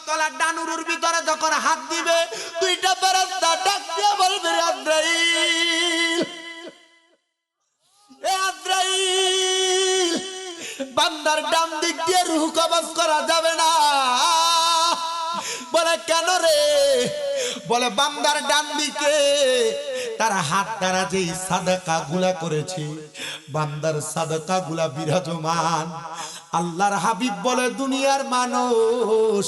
তলা ডানুরুর ভিতরে যখন হাত দিবে দুইটা ফেরেশতা ডাক দিয়ে বলবে আজরাইল, এ আজরাইল, বান্দার ডান দিক দিয়ে রূহ কবজ করা যাবে না। বলে কেন রে? বলে বান্দার ডান দিকে তার হাত দ্বারা যেই সাদাকা গুলা করেছে, বান্দার সাদাকা গুলা বিরাজমান। আল্লাহর হাবিব বলে দুনিয়ার মানুষ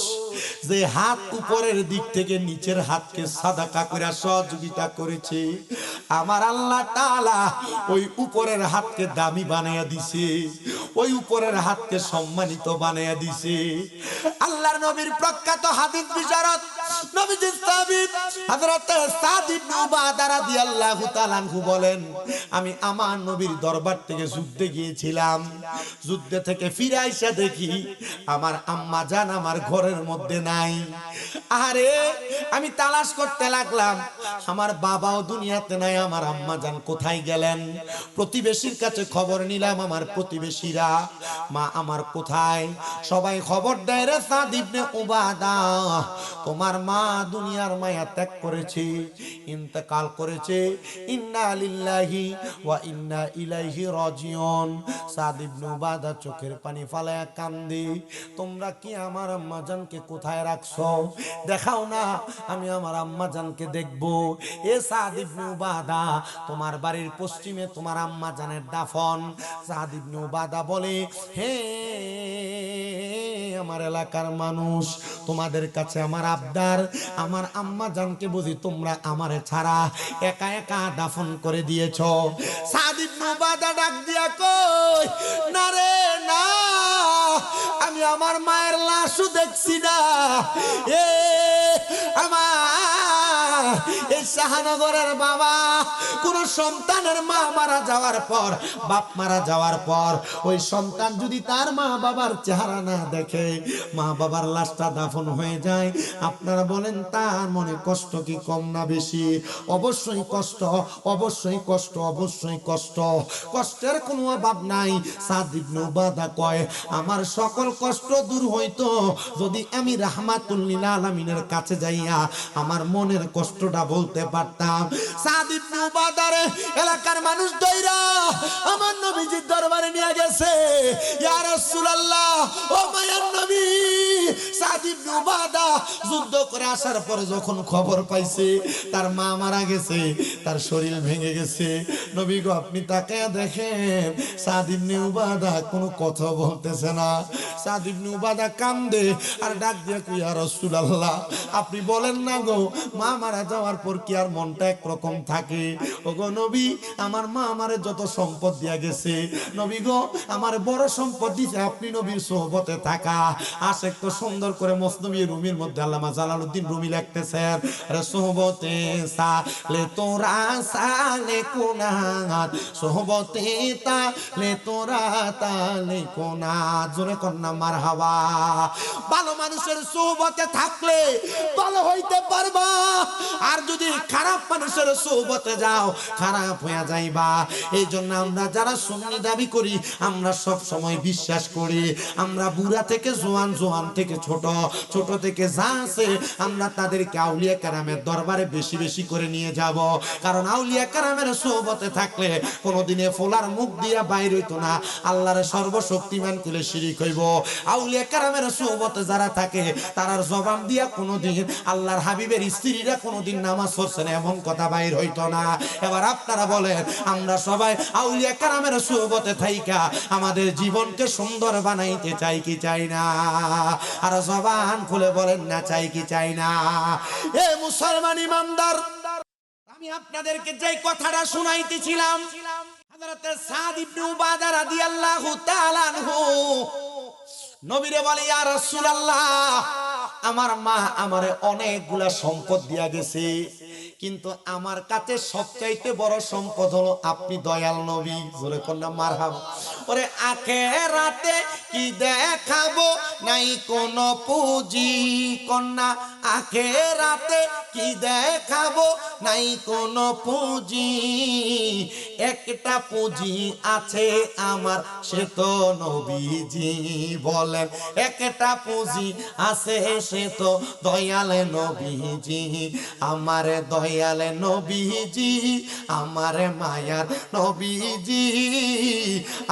যে হাত উপরের দিক থেকে নিচের হাতকে সাদাকা করে সহযোগিতা করেছে, আমার আল্লাহ তাআলা ওই উপরের হাতকে দামি বানায়া দিছে, ওই উপরের হাতকে সম্মানিত বানায়া দিছে। আল্লাহর নবীর প্রখ্যাত হাদিস বিশারদ নবীজি সাহাবী হযরত সাদ ইবনে উবাদা রাদিয়াল্লাহু তাআলা আনহু বলেন, আমি আমার নবীর দরবার থেকে যুদ্ধে গিয়েছিলাম। যুদ্ধে থেকে ফিরে আইসা দেখি আমার আম্মা জান আমার ঘরের মধ্যে নাই। আরে আমি তালাশ করতে লাগলাম, আমার বাবাও দুনিয়াতে নাই, আমার আম্মা জান কোথায় গেলেন? প্রতিবেশীর কাছে খবর নিলাম, আমার প্রতিবেশীরা মা আমার কোথায়? সবাই খবর দেয়, রে সাদ ইবনে উবাদা, তোমার মা দুনিয়ার মায়া ত্যাগ করেছে, ইন্তেকাল করেছে। ইন্না লিল্লাহি ওয়া ইন্না ইলাইহি রাজিউন। সাদ ইবনে উবাদা চোখের পানি ফালায়া কান্দে, তোমরা কি আমার আম্মা জানকে কোথায় রাখছো? দেখাও না, আমি আমার আম্মা জানকে দেখবো। এ সাদ ইবনে উবাদা, তোমার বাড়ির পশ্চিমে তোমার আম্মা জানের দাফন। সাদ ইবনে উবাদা বলে, হে আমার এলাকার মানুষ, তোমাদের কাছে আমার আবদার, আমার আম্মা জানকে বুঝি তোমরা আমারে ছাড়া একা একা দাফন করে দিয়েছো? সাদ ইবনে উবাদা ডাক দিয়া কই, না রে না, আমি আমার মায়ের লাশও দেখছি না। এ আমার এই শাহনগরের বাবা, কোন সন্তানের মা মারা যাওয়ার পর, বাপ মারা যাওয়ার পর ওই সন্তান যদি তার মা বাবার চেহারা না দেখে, মা বাবার লাশটা দাফন হয়ে যায়, আপনারা বলেন তার মনে কষ্ট কি কম না বেশি? অবশ্যই কষ্ট, অবশ্যই কষ্ট, অবশ্যই কষ্ট। কষ্টের কোনো অভাব নাই। সাদ ইবনে উবাদা কয়, আমার সকল কষ্ট দূর হইতো যদি আমি রাহমাতুল লিল আলামিনের কাছে যাইয়া আমার মনের কষ্টটা বলতে পারতাম। সাদ ইবনে উবাদার এলাকার মানুষ দইরা আমার নবীজির দরবারে নিয়ে গেছে। ইয়া রাসূলুল্লাহ, ও মায়ার নবী, সাদ ইবনে উবাদা যুদ্ধ করে আসার পরে যখন খবর পাইছে তার মা মারা গেছে, তার শরীর ভেঙে গেছে, নবী গো আপনি তাকায়া দেখেন, সাদ ইবনে উবাদা কোনো কথা বলতেছে না। সাদ ইবনে উবাদা কান্দে আর ডাক দিয়ে কই, ইয়া রাসূলুল্লাহ, আপনি বলেন না গো, মা মারা যাওয়ার পর কি আর মনটা একরকম থাকে? ও গো নবী, আমার মা আমারে যত সম্পদ দিয়া গেছে, নবী গো আমার বড় সম্পদ দিছে আপনি নবীর সোহবতে থাকা। আশেক তো সুন্দর করে মসনবী রুমির মধ্যে আল্লামা জালালউদ্দিন রুমি লিখতেছেন, আরে সোহবতে সালে তোরা সালে কোনাত, সোহবতে তালে তোরা তালে কোনাত। জোরে কন্যা মারহাবা। ভালো মানুষের সোহবতে থাকলে ভালো হইতে পারবা, আর যদি খারাপ মানুষের সোহবতে যাও খারাপ হয়ে যাইবা। এই জন্য আমরা যারা সুন্নি দাবি করি, আমরা সব সময় বিশ্বাস করি আমরা বুড়া থেকে জোয়ান, জোয়ান থেকে ছোট, ছোট থেকে যা আছে আমরা তাদেরকে আউলিয়া কেরামের দরবারে বেশি বেশি করে নিয়ে যাব। কারণ আউলিয়া কেরামের সোহবতে থাকলে কোনোদিনে ফোলার মুখ দিয়া বাইর হইতো না, আল্লাহর সর্বশক্তিমান কুলে শিরিক হইব। আউলিয়া কেরামের সোহবতে যারা থাকে তারার জবান দিয়া কোনোদিন আল্লাহর হাবিবের স্ত্রীরা কোনোদিন নামাজ পড়ছে না এমন কথা বাইর হইতো না। এবার আপনারা বলেন, আমরা সবাই আউলিয়া কেরামের সোহবতে থাইকা আমাদের জীবনকে সুন্দর বানাইতে চাই কি চাই না? আর জবান খুলে বলেন না, চাই কি চাই না? এ মুসলমান ইমানদার, আমি আপনাদেরকে যে কথাটা শুনাইতেছিলাম, হযরত সাদ ইবনে উবাদা রাদিয়াল্লাহু তাআলা আনহু নবীরে বলে, ইয়া রাসূলুল্লাহ, আমার মা আমারে অনেকগুলা সম্পদ দিয়া গেছে, কিন্তু আমার কাছে সবচাইতে বড় সম্পদ হলো আপনি দয়াল নবী। জোরে কন্যা মারহাবা। ওরে আখেরাতে কি দেখাবো নাই কোন পুঁজি, কন্যা আখেরাতে কি দেখাবো নাই কোন পুঁজি, একটা পুঁজি আছে আমার সে তো নবীজি। বলেন একটা পুঁজি আছে সে তো দয়াল নবীজি। আমার দয়াল নবীজি, আমার মায়ার নবীজি,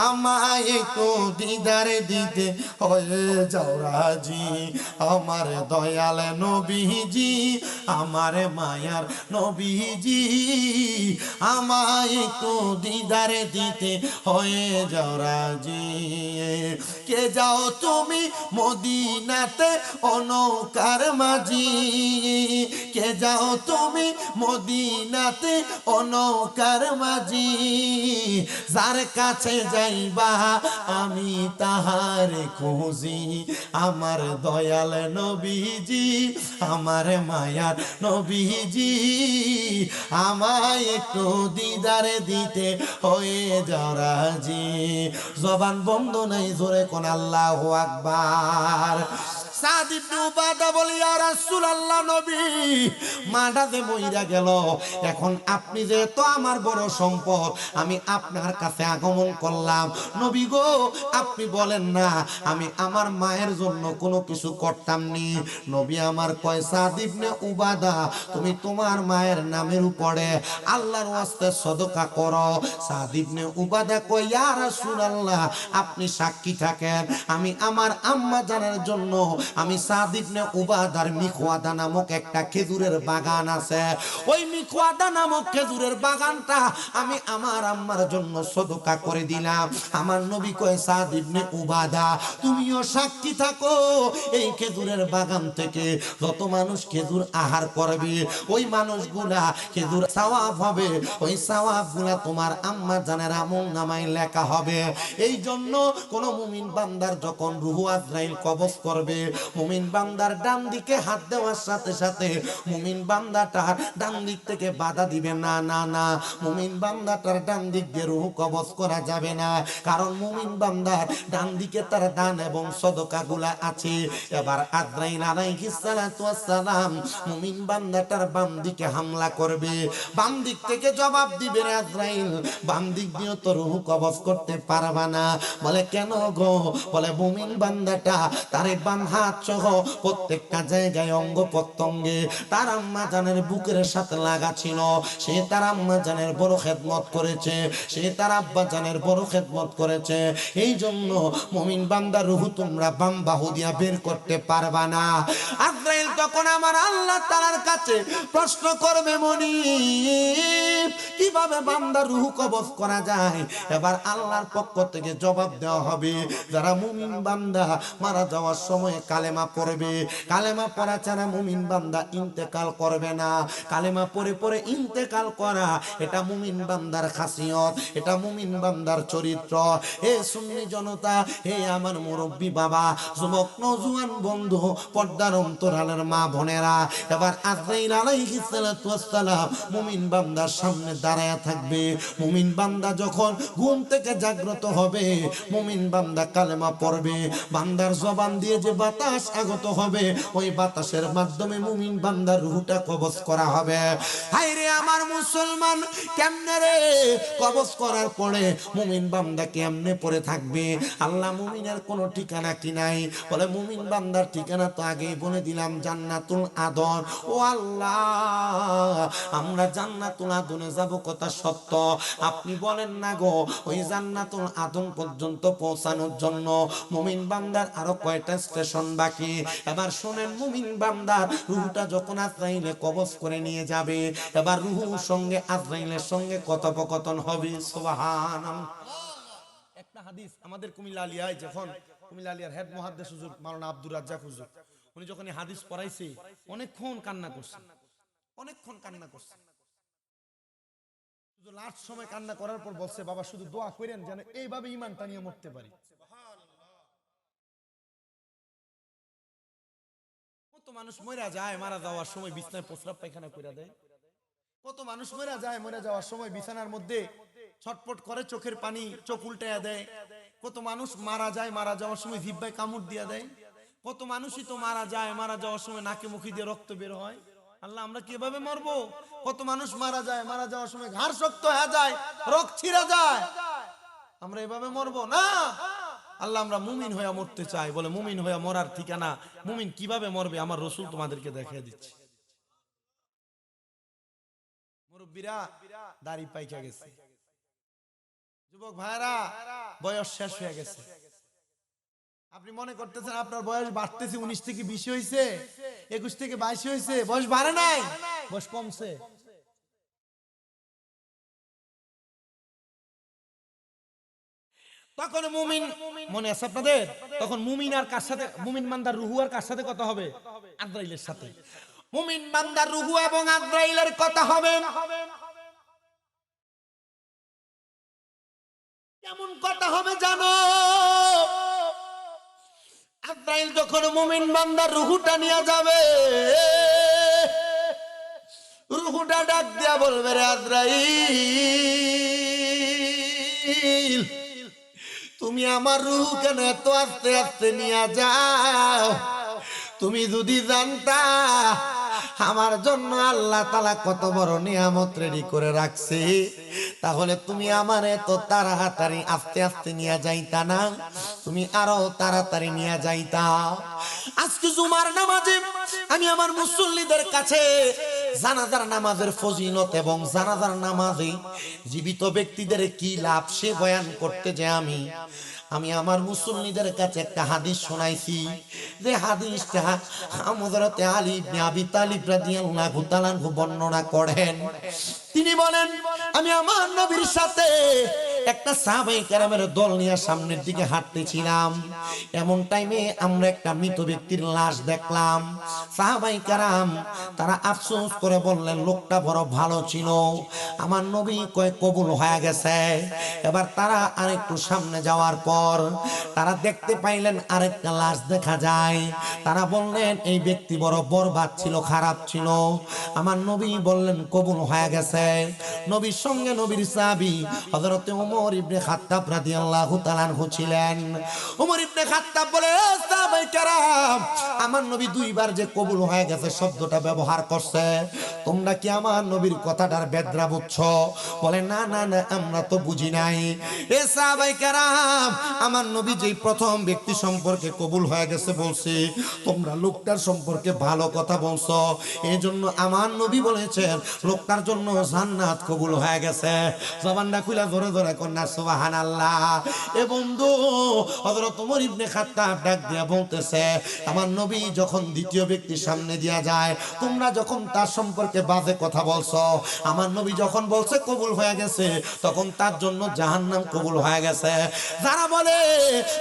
আমায় একটু দিদার দিতে হয়ে যাও রাজি। আমার দয়াল নবীজি, আমার মায়ার নবীজি, আমায় একটু দিদার দিতে হয়ে যাও রাজি। কে যাও তুমি মদিনাতে অনৌকার মাঝি, কে যাও তুমি মদিনাতে অনৌকার মাঝি, যার কাছে যাইবা আমি তাহার খুঁজি। আমার দয়াল নবীজি, আমার মায়ার নবীজি, আমায় একটু দিদারে দিতে হয়ে যাও রাজি। জবান বন্ধ নাই, জোরে কোন আল্লাহু আকবার। সাদ ইবনে উবাদা বলে, ইয়া রাসূলুল্লাহ, নবী মাটা যে মইরা গেল, এখন আপনি যেহেতু আমার বড় সম্পদ, আমি আপনার কাছে আগমন করলাম। নবী গো, আপনি বলেন না আমি আমার মায়ের জন্য কোনো কিছু করতাম নি। নবী আমার কয়, সাদ ইবনে উবাদা, তুমি তোমার মায়ের নামের উপরে আল্লাহর ওয়াস্তে সদকা করো। সাদ ইবনে উবাদা কয়, ইয়া রাসূলুল্লাহ, আপনি সাক্ষী থাকেন, আমি আমার আম্মা জানের জন্য, আমি সাদ ইবনে উবাদার মিখওয়াদা নামক একটা খেজুরের বাগান আছে, ওই মিখওয়াদা নামক খেজুরের বাগানটা আমি আমার আম্মার জন্য সদকা করে দিলাম। আমার নবী কয়, সাদ ইবনে উবাদা, তুমিও সাক্ষী থাকো, এই খেজুরের বাগান থেকে যত মানুষ খেজুর আহার করবে, ওই মানুষগুলা খেজুর সওয়াব হবে, ওই সওয়াবগুলা তোমার আম্মা জানের আমলনামায় লেখা হবে। এই জন্য কোন মুমিন বান্দার যখন রূহ আজরাইল কবজ করবে, মুমিন বান্দার ডান দিকে হাত দেওয়ার সাথে সাথে মুমিন বান্দাটার ডান দিক থেকে বাধা দিবে না, না না, মুমিন বান্দাটার ডান দিক দিয়ে রূহ কবজ করা যাবে না, কারণ মুমিন বান্দার ডান দিকে তার দান এবং সদকাগুলা আছে। এবার আজরাইল আলাইহিস সালাতু ওয়াস সালাম মুমিন বান্দাটার বাম দিকে হামলা করবে, বাম দিক থেকে জবাব দিবে, রে আজরাইল, বাম দিক দিয়ে তো রূহ কবজ করতে পারবা না। বলে কেন গো? বলে মুমিন বান্দাটা তার বাম হাত সহ প্রত্যেকটা জায়গায় অঙ্গ প্রত্যঙ্গে তার আম্মা জানের বুকের সাথে লাগা ছিল, সে তার আম্মা জানের বড় খেদমত করেছে, সে তার আব্বা জানের বড় খেদমত করেছে। এই জন্য মুমিন বান্দার রূহ তোমরা বাম বাহু দিয়া বের করতে পারবা না। আজরাইল তখন আমার আল্লাহ তাআলার কাছে প্রশ্ন করবে, মনিব কিভাবে বান্দার রূহ কবজ করা যায়? এবার আল্লাহর পক্ষ থেকে জবাব দেওয়া হবে, যারা মুমিন বান্দা মারা যাওয়ার সময় কালেমা পড়বে, কালেমা পড়া ছাড়া মুমিন বান্দা ইন্তেকাল করবে না। কালেমা পড়ে পড়ে ইন্তেকাল করা, এটা মুমিন বান্দার খাসিয়ত, এটা মুমিন বান্দার চরিত্র। হে সুন্নি জনতা, হে আমার মুরব্বী বাবা, যুবক নওজোয়ান বন্ধু, পর্দার অন্তরালের মা বোনেরা, এবার আজরাইল আলাইহিস সালাতু ওয়াস সালাম মুমিন বান্দার সামনে দাঁড়ায়া থাকবে। মুমিন বান্দা যখন ঘুম থেকে জাগ্রত হবে, মুমিন বান্দা কালেমা পড়বে, বান্দার জবান দিয়ে যে বাতাস আগত হবে, ওই বাতাসের মাধ্যমে মুমিন বান্দার রূহটা কবজ করা হবে। হায় রে আমার মুসলমান, কেমনে রে কবজ করার পরে মুমিন বান্দা কেমনে পড়ে থাকবে? আল্লাহ মুমিনের কোনো ঠিকানা কি নাই? বলে মুমিন বান্দার ঠিকানা তো আগেই বলে দিলাম, জান্নাতুল আদন। ও আল্লাহ, আমরা জান্নাতুল আদনে যাব কথা সত্য, আপনি বলেন না গো, ওই জান্নাতুল আদন পর্যন্ত পৌঁছানোর জন্য মুমিন বান্দার আরো কয়টা স্টেশন বাকি? এবার শুনেন, মুমিন বান্দার রূহটা যখন আজরাইলে কবজ করে নিয়ে যাবে, এবার রূহুর সঙ্গে আজরাইলের সঙ্গে কথোপকথন হবে। সুবহানাল্লাহ। একটা হাদিস আমাদের কুমিল্লা আলিয়ায়, যখন কুমিল্লা আলিয়ার হেড মুহাদ্দিস হুজুর মাওলানা আব্দুর রাজ্জাক হুজুর, উনি যখন এই হাদিস পড়াইছে, অনেকক্ষণ কান্না করছে, অনেকক্ষণ কান্না করছে। শুধু লাস্ট সময় কান্না করার পর বলছে, বাবা শুধু দোয়া করেন যেন এইভাবে ঈমানটা নিয়ে মরতে পারি। কত মানুষ মরে যায়, মারা যাওয়ার সময় বিছনায় প্রস্রাব পায়খানা করে দেয়, কত মানুষ মরে যায়, মরে যাওয়ার সময় বিছানার মধ্যে ছটপট করে, চোখের পানি, চোখ উল্টায়া দেয়। কত মানুষ মারা যায়, মারা যাওয়ার সময় জিহ্বায় কামড় দিয়া দেয়। কত মানুষই তো মারা যায়, মারা যাওয়ার সময় নাকে মুখে দিয়ে রক্ত বের হয়। আল্লাহ, আমরা কিভাবে মরবো? কত মানুষ মারা যায়, মারা যাওয়ার সময় ঘাড় শক্ত হয়ে যায়, রক্ত ছিঁড়া যায়। আমরা এভাবে মরবো না। আল্লাহ, আমরা মুমিন হয়ে মরতে চাই। বলে মুমিন হয়ে মরার ঠিকানা, মুমিন কিভাবে মরবে আমার রাসূল তোমাদেরকে দেখিয়ে দিচ্ছে। মুরব্বীরা দাড়ি পাইকা গেছে, যুবক ভাইরা বয়স শেষ হয়ে গেছে। আপনি মনে করতেছেন আপনার বয়স বাড়তেছে, 19 থেকে 20 হয়েছে, 21 থেকে 22 হয়েছে, বয়স বাড়ে নাই, বয়স কমছে। তখন মুমিন, মনে আছে আপনাদের? তখন মুমিন আর কার সাথে? মুমিন বান্দার রুহু আর কার সাথে কথা হবে? আজরাইলের সাথে। মুমিন বান্দার রুহু এবং আজরাইলের কথা হবে। কেমন কথা হবে জানো? আজরাইল যখন মুমিন বান্দার রুহুটা নিয়ে যাবে, রুহুটা ডাক দিয়া বলবে, রে আজরাইল, তুমি আমার রুহ কেন এত আস্তে আস্তে নিয়ে যাও? তুমি যদি জানতা আমার জন্য আল্লাহ তাআলা কত বড় নিয়ামত রেডি করে রাখছে, তাহলে তুমি আমার এত তাড়াতাড়ি আস্তে আস্তে নিয়ে যাইতা না, তুমি আরো তাড়াতাড়ি নিয়ে যাইতা। আজকে জুমার নামাজে আমি আমার মুসল্লিদের কাছে জানাজার নামাজের ফজিলত এবং জানাজার নামাজে জীবিত ব্যক্তিদের কি লাভ সে বয়ান করতে যে আমি আমার মুসল্লিদের কাছে একটা হাদিস শোনাইছি। যে হাদিসটা হযরত আলী ইবনে আবি তালিব রাদিয়াল্লাহু তাআলা বর্ণনা করেন। তিনি বলেন, আমি আমার নবীর সাথে একটা সাহাবায়ে কেরামের দল নিয়ে সামনের দিকে হাঁটতেছিলাম। এমন টাইমে আমরা একটা মৃত ব্যক্তির লাশ দেখলাম। সাহাবায়ে কেরাম তারা আফসোস করে বললেন, লোকটা বড় ভালো ছিল, আমার নবী কয় কবুল হয়ে গেছে। এবার তারা আরেকটু সামনে যাওয়ার পর তারা দেখতে পাইলেন আরেকটা লাশ দেখা যায়। তারা বললেন, এই ব্যক্তি বড় বরবাদ ছিল, খারাপ ছিল। আমার নবী বললেন কবুল হয়ে গেছে। নবীর সঙ্গে নবীর সাহাবী হযরত ওমর ইবনে খাত্তাব রাদিয়াল্লাহু তাআলা আনহু ছিলেন। ওমর ইবনে খাত্তাব বলে, সাহাবায়ে কেরাম, আমার নবী দুইবার যে কবুল হয়ে গেছে শব্দটা ব্যবহার করছে, তোমরা কি আমার নবীর কথাটার বেদরা বুঝছো? বলে, না না না, আমরা তো বুঝি নাই। এ সাহাবায়ে কেরাম, আমার নবী যেই প্রথম ব্যক্তি সম্পর্কে কবুল হয়ে গেছে বলছে, তোমরা লোকটার সম্পর্কে ভালো কথা বলছো, এই জন্য আমার নবী বলেছেন লোকটার জন্য জান্নাত কবুল হয়ে গেছে। জবানটা খুলে ধরে ধরে কন্যা সুবহানাল্লাহ। এ বন্ধু, হযরত ওমর ইবনে খাত্তাব ডাক দিয়া বলতেছে, আমার নবী যখন দ্বিতীয় ব্যক্তির সামনে দিয়া যায়, তোমরা যখন তার সম্পর্কে বাজে কথা বলছো, আমার নবী যখন বলছে কবুল হয়ে গেছে, তখন তার জন্য জাহান্নাম কবুল হয়ে গেছে। যারা বলে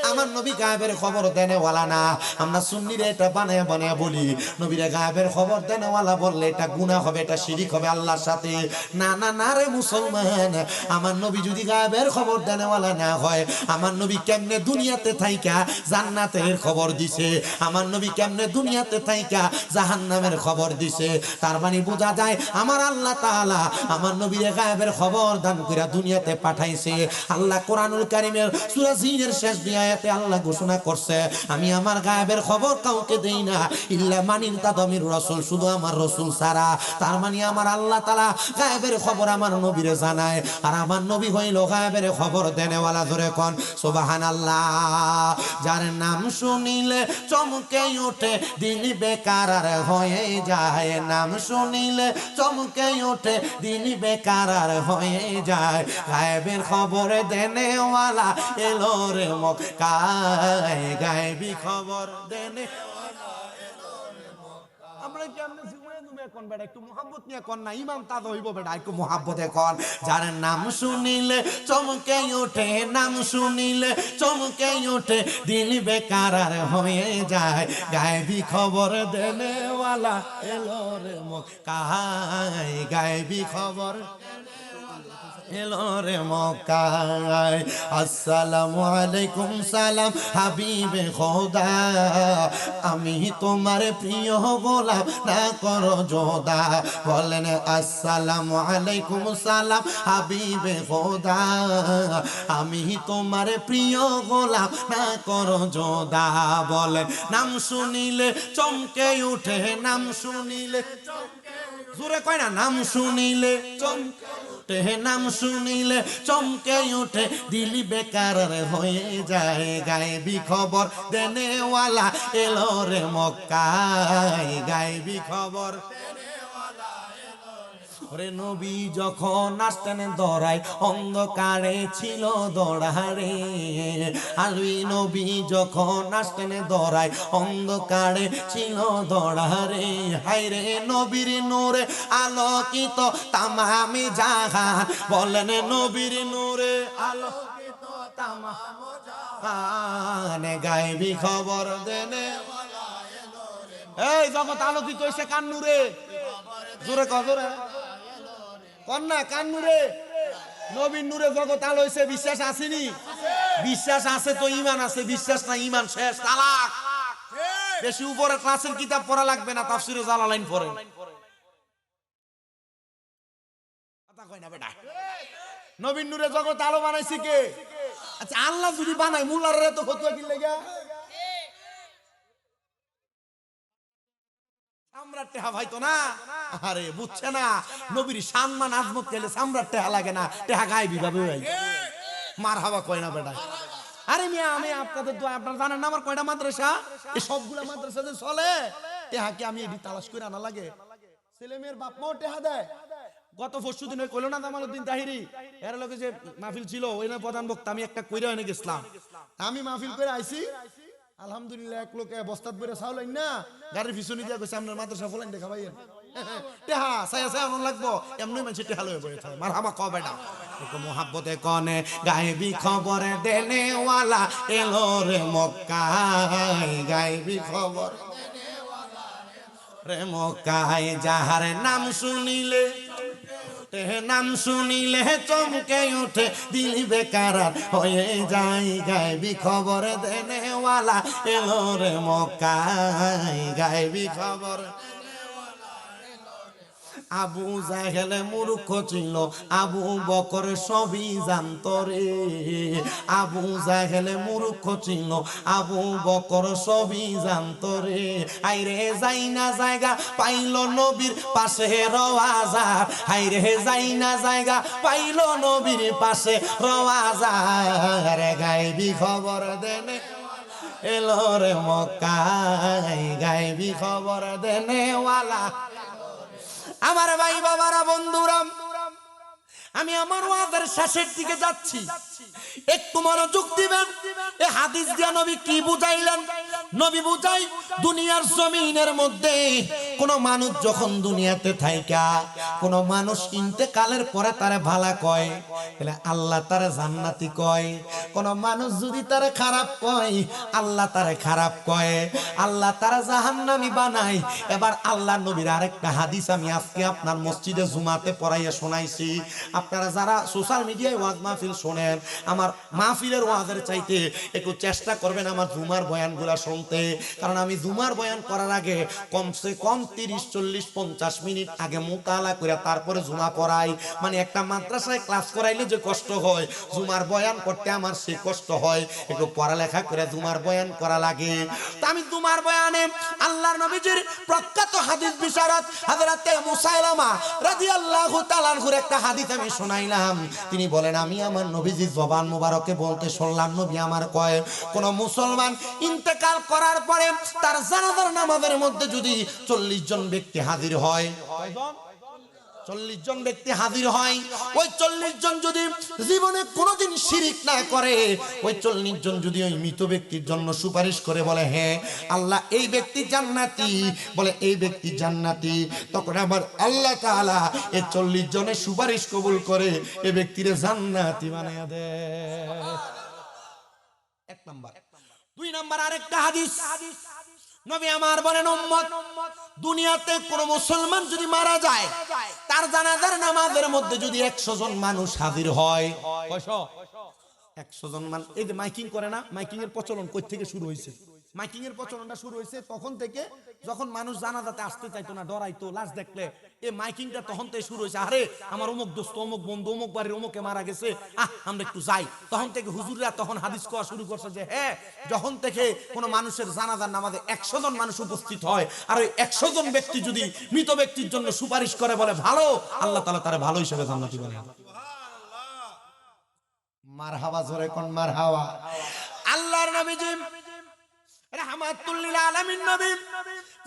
আমার নবী গায়েবের খবর দেনেওয়ালা না, আমরা সুন্নিরা এটা বানায় বানায় বলি, নবীরা গায়েবের খবর দেনেওয়ালা বললে এটা গুনাহ হবে, এটা শিরিক হবে আল্লাহর সাথে। না না না রে মুসলমান, আমার নবী যদি গায়েবের খবর দেনেওয়ালা না হয়, আমার নবী কেমনে দুনিয়াতে থাইকা জান্নাতের খবর দিছে, আমার নবী কেমনে দুনিয়াতে থাইকা জাহান্নামের খবর দিছে। তার মানে বোঝা যায় আমার আল্লাহ তাআলা আমার নবীর গায়েবের খবর দান কইরা দুনিয়াতে পাঠাইছে। আল্লাহ কোরআনুল কারীমের সূরা জিনের শেষ আয়াতে আল্লাহ ঘোষণা করছে, আমি আমার গায়েবের খবর কাউকে দেই না ইল্লা মানিন তাদমির রাসূল, শুধু আমার রাসূল ছাড়া। তার মানে আমার আল্লাহ তাআলা গায়েবের খবর আমার নবীরে জানায়, আর আমার নবী হইল গায়েবের খবর দেনেওয়ালা। ধরে কোন সুবহানাল্লাহ। যার নাম শুনিলে চমকে ওঠে দিন বেকার আর হয়ে যায়, নাম শুনিলে চমকে ওঠে দিন বেকার আর হয়ে যায়। গায়েবের খবর দেনেওয়ালা এলো রে মক্কায়, গায়েবী খবর দেনেওয়ালা এলো রে মক্কায়। আমরা কেমনে জীবনে তুমি কোন বেটা একটু মোহাম্মত নিয়ে কোন না, ইমাম তাদ হইব বেটা একটু মোহাম্মতে কোন। যার নাম শুনিলে চমকে ওঠে, নাম শুনিলে চমকে ওঠে দিন বেকার আর হয়ে যায়। গায়েবী খবর দেনেওয়ালা এলো রে মক্কায়, গায়েবী খবর। এলো রে মক্কায়। আসসালামু আলাইকুম সালাম হাবিবে খোদা, আমি তোমার প্রিয় গোলাম না করো যোদা। বলেন আসসালামু আলাইকুম সালাম হাবিবে খোদা, আমি তোমার প্রিয় গোলাম না করো যোদা। বলেন নাম শুনিলে চমকে উঠে, নাম শুনিলে জোরে কয় না, নাম শুনিলে চমকে উঠে, নাম শুনিলে চমকে উঠে, দিলি বেকার হয়ে যায়। গায়েবী খবর দেনেওয়ালা এলো রে মক্কায়, গায়েবী খবর রে। নবী যখন আসতেন দরাই অন্ধকারে ছিল দড়ারে, আলুই নবী যখন আসতেন দরাই অন্ধকারে ছিল দড়ারে। হায়রে নবীর নূরে আলোকিত তামামি জাহান, বলেন নবীর নূরে আলোকিত তামাম জাহান। গায়েবী খবর দেনে এই জগৎ আলোকিত হইছে কার নূরে? জোরে কর, জোরে কন্যা কান নূরে, নবীর নূরে জগৎ আলো হইছে। বিশ্বাস আসেনি? বিশ্বাস আছে তো ঈমান আছে, বিশ্বাস না ঈমান শেষ, তালাক। বেশি উপরে ক্লাসের কিতাব পড়া লাগবে না, তাফসীরে জালালাইন পড়ে। কথা কয় না বেটা। নবীর নূরে জগৎ আলো বানাইছে কে? আচ্ছা আল্লাহ যদি বানায় মুল্লারে তো ফতোয়া কি লাগা? সম্রাট টেহা ভাই তো না, আরে বুঝছে না নবীর সম্মান আজমত গেলে সম্রাট টেহা লাগে না, টেহা গায়ে বিভাবে ভাই মার হাওয়া কয় না বেটা। আরে মিয়া আমি আপনাদের দোয়া, আপনারা জানেন না আমার কয়টা মাদ্রাসা, এই সবগুলা মাদ্রাসা যে চলে টেহা কি আমি এডি তালাশ করে আনা লাগে? ছেলে মেয়ের বাপ মাও টেহা দেয়। গত পরশু দিন কইলো না জামালউদ্দিন তাহিরি এর লগে যে মাহফিল ছিল, ওই না প্রধান বক্তা, আমি একটা কইরা এনে গেছিলাম। আমি মাহফিল করে আইছি, আলহামদুলিল্লাহ এক লোকে বস্তাত বেরে চাউল না গাড়ির পিছনে দিয়া কইছে আপনার মাদ্রাসা ফলাইন দেখা ভাইয়েন টেহা সায়া সায়া অন লাগবো, এমনি মানুষ টেহা লয়ে বয়ে থাকে। মারহাবা ক বেটা একটু মোহাব্বতে কনে। গায়েবী খবরে দেনেওয়ালা এলো রে মক্কায়, গায়েবী খবর রে মক্কায়। যাহার নাম শুনিলে, নাম শুনিলে চমকে উঠে, দিল বেকার হয়ে যায়। গায়েবী খবর দেনেওয়ালা এলো রে মক্কায়, গায়েবী খবর। আবু জাহেল মূর্খ ছিল, আবু বকর সবই জানতো রে। আবু জাহেল মূর্খ ছিল, আবু বকর সবই জানতো রে। হায়রে যাই না জায়গা পাইল নবীর পাশে রওয়াজার, হায়রে যাই না জায়গা পাইল নবীর পাশে রওয়াজার। গায়েবী খবর দেনে এলো রে মক্কায়, গায়েবী খবর দেনেওয়ালা। আমার ভাই বাবারা বন্ধুরা, আমি আমার ওয়াজের শেষের দিকে যাচ্ছি, একটু মনোযোগ দিবেন। এই হাদিস দিয়া নবী কি বুঝাইলেন? নবী বুঝাই দুনিয়ার জমিনের মধ্যে কোন মানুষ যখন দুনিয়াতে থাইকা কোন মানুষ ইন্তেকালের পরে তারে ভালা কয়, তাহলে আল্লাহ তারে জান্নাতি কয়। কোন মানুষ যদি তারে খারাপ কয়, আল্লাহ তারে খারাপ কয়, আল্লাহ তারা জাহান্নামী বানায়। এবার আল্লাহ নবীর আরেকটা হাদিস আমি আজকে আপনার মসজিদে জুমাতে পড়াইয়া শোনাইছি। আপনারা যারা সোশ্যাল মিডিয়ায় ওয়াজ মাহফিল শোনেন, আমার মাহফিলের ওয়াজের চাইতে একটু চেষ্টা করবেন আমার জুমার বয়ানগুলা শুনতে। কারণ আমি জুমার বয়ান করার আগে কমসে কম 30, 40, 50 মিনিট আগে মুতালা করে তারপরে জুমা পড়াই। মানে একটা মাদ্রাসায় ক্লাস করাইলে যে কষ্ট হয়, জুমার বয়ান করতে আমার সে কষ্ট হয়। একটু পড়ালেখা করে জুমার বয়ান করা লাগে। তা আমি জুমার বয়ানে আল্লাহর নবীজির প্রখ্যাত হাদিস বিশারদ হযরতে মুসাইলামা রাদিয়াল্লাহু তাআলা আনহুর একটা হাদিস আমি শোনাইলাম। তিনি বলেন, আমি আমার নবীজির জবান মুবারকে বলতে শুনলাম, নবী আমার কয়, কোন মুসলমান ইন্তেকাল করার পরে তার জানাজার নামাজের মধ্যে যদি 40 জন ব্যক্তি হাজির হয়, 40 জন ব্যক্তি হাজির হয়, ওই 40 জন যদি জীবনে কোনোদিন শিরিক না করে, ওই 40 জন যদি ওই মৃত ব্যক্তির জন্য সুপারিশ করে, বলে হ্যাঁ আল্লাহ এই ব্যক্তি জান্নাতি, বলে এই ব্যক্তি জান্নাতি, তখন আমার আল্লাহ তাআলা এই 40 জনের সুপারিশ কবুল করে এই ব্যক্তিরে জান্নাতি বানায়া দেয়। এক নাম্বার। দুই নাম্বার আরেকটা হাদিস নবী আমার বলেন, উম্মত দুনিয়াতে কোন মুসলমান যদি মারা যায়, তার জানাজার নামাজের মধ্যে যদি 100 জন মানুষ হাজির হয়, 100 জন মানুষ, এই যে মাইকিং করে না, মাইকিং এর প্রচলন কই থেকে শুরু হয়েছে? মাইকিং এর প্রচলনটা শুরু হয়েছে তখন থেকে, যখন মানুষ জানাজাতে আসতে চাইতো না, ডরাইতো লাশ দেখলে, এই মাইকিংটা তখন থেকে শুরু হয়েছে। আরে আমার অমুক দোস্ত, অমুক বন্ধু, অমুক বাড়ির অমুকে মারা গেছে, আমরা একটু যাই। তখন থেকে হুজুররা তখন হাদিস কোয়া শুরু করছে যে হ্যাঁ, যখন থেকে কোনো মানুষের জানাজার নামাজে 100 জন মানুষ উপস্থিত হয়, আর ওই 100 জন ব্যক্তি যদি মৃত ব্যক্তির জন্য সুপারিশ করে বলে ভালো, আল্লাহ তাআলা তারে ভালো হিসেবে জান্নাতি বানায়। মারহাবা, জোরে কোন মারহাবা। আল্লাহর নবীজি রাহমাতুল লিল আলামিন নবী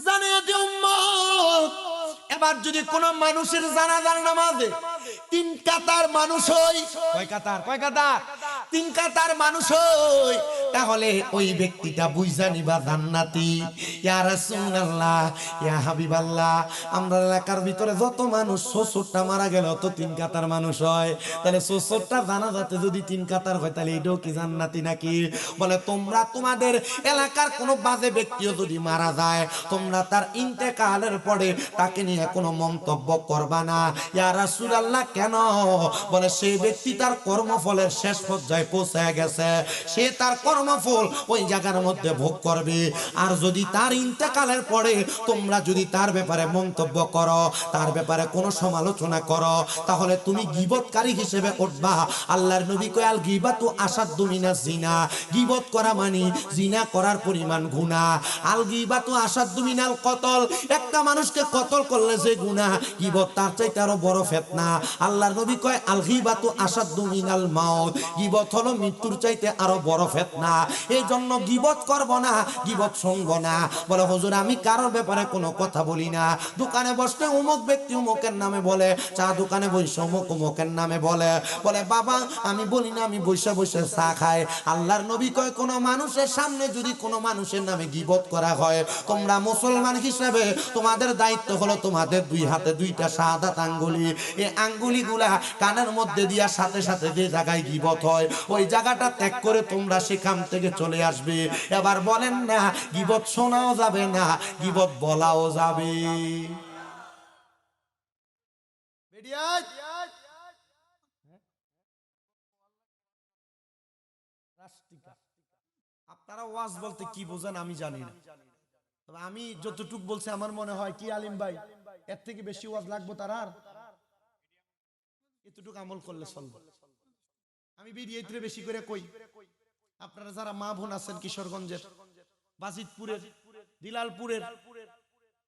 জানিয়ে দিও উম্মত, এবার যদি কোন মানুষের জানাজার নামাজে 3 কাতার মানুষ হয়, কয় কাতার? 3 কাতার মানুষ হয়, তাহলে ওই ব্যক্তিটা বুঝা নিবা জান্নাতি। ইয়া রাসূলুল্লাহ, ইয়া হাবিবাল্লাহ, আমরা এলাকার ভিতরে যত মানুষ 70টা মারা গেল তো 3 কাতার মানুষ হয়, তাহলে 70টা জানাজাতে যদি 3 কাতার হয়, তাহলে এটাও কি জান্নাতি নাকি? বলে তোমরা তোমাদের এলাকার কোনো বাজে ব্যক্তিও যদি মারা যায়, তোমরা তার ইন্তেকালের পরে তাকে নিয়ে কোনো মন্তব্য করবা না। ইয়া রাসূলুল্লাহ, কেন? বলে সেই ব্যক্তি তার কর্মফলের শেষ পর্যায়ে পৌঁছে গেছে, সে তার কর্মফল ওই জায়গার মধ্যে ভোগ করবে। আর যদি তার ইন্তেকালের পরে তোমরা যদি তার ব্যাপারে মন্তব্য করো, তার ব্যাপারে কোনো সমালোচনা করো, তাহলে তুমি গীবতকারী হিসেবে উঠবা। আল্লাহর নবী কয় আল গীবাতু আসাদ্দু মিনাজ জিনা, গীবত করা মানে জিনা করার পরিমাণ গুনাহ। আল গীবাতু আসাদ্দু মিনাল কতল, একটা মানুষকে কতল করলে যে গুনাহ, গীবত তার চাইতে আরো বড় ফিতনা। আল্লাহর নবী কয় আল গীবাতু আসাদ্দু মিনাল মাউত, গীবত হলো মৃত্যুর চাইতে আরো বড় ফিতনা। এই জন্য গীবত করব না, গীবত শুনব না। বলে হুজুর আমি কারোর ব্যাপারে কোনো কথা বলি না, দোকানে বসতে অমুক ব্যক্তি অমুকের নামে বলে, চা দোকানে বসে অমুক অমুকের নামে বলে। বলে বাবা আমি বলি না, আমি বসে বসে চা খাই। আল্লাহর নবী কয় কোন মানুষের সামনে যদি কোনো মানুষের নামে গীবত করা হয়, তোমরা মুসলমান হিসেবে তোমাদের দায়িত্ব হলো তোমাদের 2 হাতে 2টা শাহাদাত আঙ্গুলি, এই আঙ্গুলিগুলা কানের মধ্যে দিয়া সাথে সাথে যে জায়গায় গীবত হয় ওই জায়গাটা ত্যাগ করে তোমরা সেখান থেকে চলে আসবে। এবার বলেন না, গীবত শোনাও যাবে না, গীবত বলাও যাবে। আপনারা ওয়াজ বলতে কি বোঝেন আমি জানি না, তবে আমি যতটুক বলছি আমার মনে হয় কি আলিম ভাই, এর থেকে বেশি ওয়াজ লাগবে তার, আর এতটুকু আমল করলে চলবে। আমি ভিডিওতে বেশি করে কই, আপনারা যারা মা বোন আছেন কিশোরগঞ্জের, বাজিতপুরের, দিলালপুরের,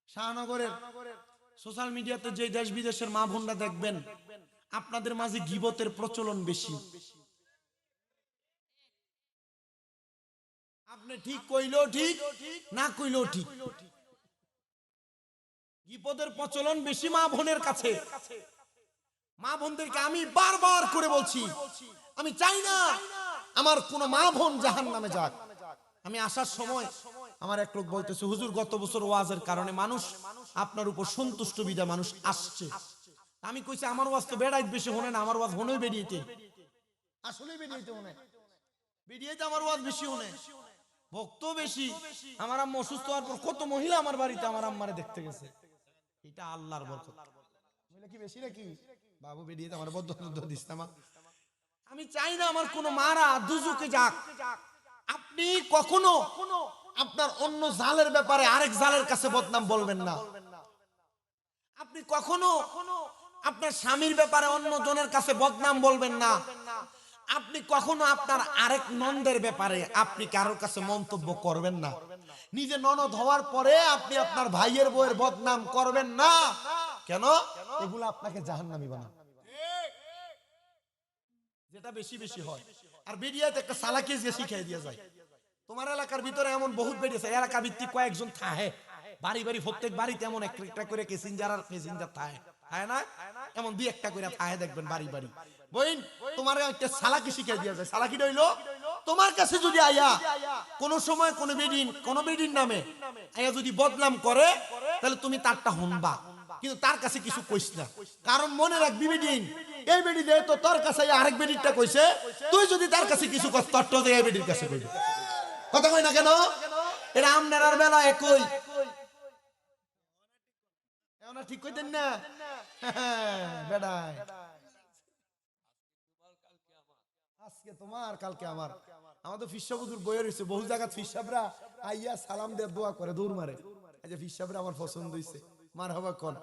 শাহনগরের, সোশ্যাল মিডিয়াতে যে দেশ বিদেশের মা বোনরা দেখবেন আপনাদের মাঝে গীবতের প্রচলন বেশি। আপনি ঠিক কইলেও ঠিক, না কইলেও ঠিক, গীবতের প্রচলন বেশি মা বোনের কাছে। মা বোনদেরকে আমি বারবার করে বলছি, আমি চাই না আমার কোন মা বোন জাহান্নামে যাক। আমি আসার সময় আমার এক লোক বলতেছে হুজুর গত বছর ওয়াজের কারণে মানুষ আপনার উপর সন্তুষ্ট বিদায় মানুষ আসছে। আমি কইছি আমার ওয়াজ তো বেড়াইত বেশি হনে না, আমার ওয়াজ হনে বেরিয়েতে, আসলে বেরিয়েতে হনে, বেরিয়েতে আমার ওয়াজ বেশি হনে, ভক্ত বেশি। আমার আম্মা অসুস্থ হওয়ার পর কত মহিলা আমার বাড়িতে আমার আম্মারে দেখতে গেছে, এটা আল্লাহর বরকত। মহিলা কি বেশি নাকি? বাবু বেরিয়ে আমার বদ্ধ দিস না। আমি চাই না আমার কোন মারা দুজুকে যাক। আপনি কখনো আপনার অন্য জালের ব্যাপারে আরেক জালের কাছে বদনাম বলবেন না। আপনি কখনো আপনার স্বামীর ব্যাপারে অন্য জনের কাছে বদনাম বলবেন না। আপনি কখনো আপনার আরেক ননদের ব্যাপারে আপনি কারোর কাছে মন্তব্য করবেন না। নিজে ননদ হওয়ার পরে আপনি আপনার ভাইয়ের বউয়ের বদনাম করবেন না। কেন? এগুলো আপনাকে জাহান্নামী বানাবে, যেটা বেশি বেশি হয়। আর বেরিয়াতে একটা সালাকি যে শিখাই দিয়ে যায়। তোমার এলাকার ভিতরে এমন বহুত বেরিয়েছে, এলাকা ভিত্তিক কয়েকজন থাহে, বাড়ি বাড়ি প্রত্যেক বাড়িতে এমন একটা করে প্যাসেঞ্জার আর প্যাসেঞ্জার থাহে, তাই না? এমন 2-1টা করে থাহে দেখবেন বাড়ি বাড়ি। বইন তোমার একটা সালাকি শিখাই দিয়ে যায়। সালাকিটা হইলো তোমার কাছে যদি আয়া কোন সময় কোন বেডিন নামে আয়া যদি বদনাম করে, তাহলে তুমি তারটা শুনবা, কিন্তু তার কাছে কিছু কইস না। কারণ মনে রাখবি বেডিন, এই বেডি দে তো তোর কাছে আরেক বেডিটা কইছে, তুই যদি তার কাছে কিছু কস তোর তো এই বেডির কাছে কইবি। কথা কই না কেন? এটা আমনার বেলা একই। না ঠিক কইতেন না বেড়াই আজকে তোমার কালকে আমার আমাদের ফিসাবুদুর বইয়ের হইছে বহু জায়গা ফিসাবরা আইয়া সালাম দিয়ে দোয়া করে দৌড় মারে এই যে ফিসাবরা আমার পছন্দ হইছে মারহাবা কোন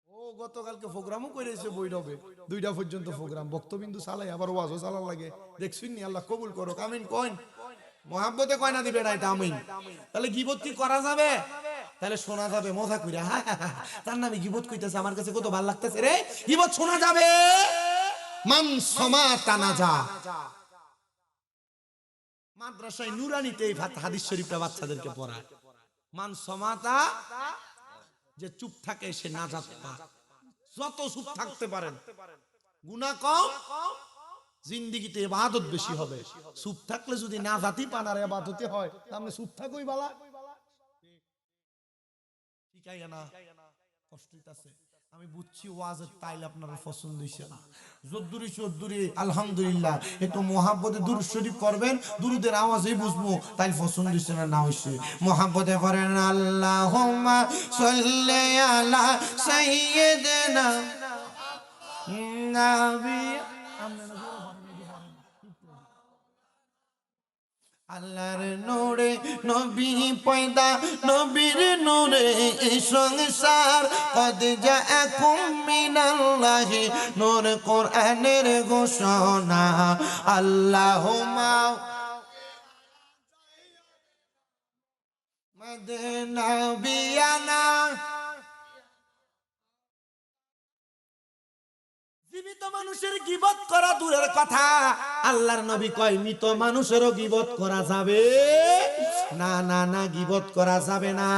ও গতকালকে প্রোগ্রামও করেছে বৈরবে 2টা পর্যন্ত প্রোগ্রাম বক্তবিন্দু চালাই আবার ওয়াজও চালান লাগে দেখছুন নি আল্লাহ কবুল করো আমিন কইন মোহাব্বতে কয় না দিবে না এটা আমিন তাহলে গীবত কি করা যাবে তাহলে শোনা যাবে মজা কইরা তার নামে গীবত কইতেছে আমার কাছে কত ভালো লাগতেছে রে গীবত শোনা যাবে মান সমাতা নাজা মাদ্রাসায় নুরানিতে এই হাদিস শরীফটা বাচ্চাদেরকে পড়ায় মান সমাতা যে চুপ থাকে সে নাজাত পায় যত চুপ থাকতে পারেন গুনাহ কম জিন্দেগিতে ইবাদত বেশি হবে চুপ থাকলে যদি নাজাতই পান আর ইবাদতে হয় তাহলে চুপ থাকই বালা ঠিক আছে না কষ্ট হইতাছে আমি বুঝছি ওয়াজের তাইল আপনারা পছন্দ হইছে না যদ্দুরি আলহামদুলিল্লাহ একটু মুহাব্বতে দুরূদ শরীফ করবেন দুরুদের আওয়াজেই বুঝবো তাইল পছন্দ হইছে না না হইছে মুহাব্বতে করেন আল্লাহুম্মা সাল্লি আলা সাইয়্যিদিনা নবী আল্লাহর নূরে নবী পয়দা নবীর নূরে সংসার কদ জাআকুম মিনাল্লাহি নূর কোরআনের ঘোষণা আল্লাহুম্মা মদিনা বিয়ানা জীবিত মানুষের গীবত করা দূরের কথা আল্লাহর নবী কয় মৃত মানুষেরও গীবত করা যাবে না না না গীবত করা যাবে না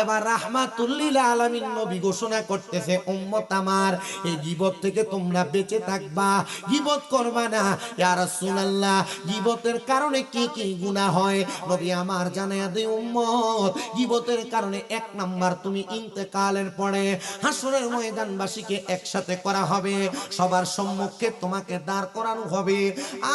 এবার রাহমাতুল লিল আলামিন নবী ঘোষণা করতেছে উম্মত আমার এই গীবত থেকে তোমরা বেঁচে থাকবা গীবত করবা না ইয়া রাসূলুল্লাহ গীবতের কারণে কি কি গুনাহ হয় নবী আমার জানায়া দেই উম্মত গীবতের কারণে এক নাম্বার তুমি ইন্তেকালের পরে হাসরের ময়দানবাসীকে একসাথে করা হবে সবার সম্মুখে তোমাকে দাঁড় করানো হবে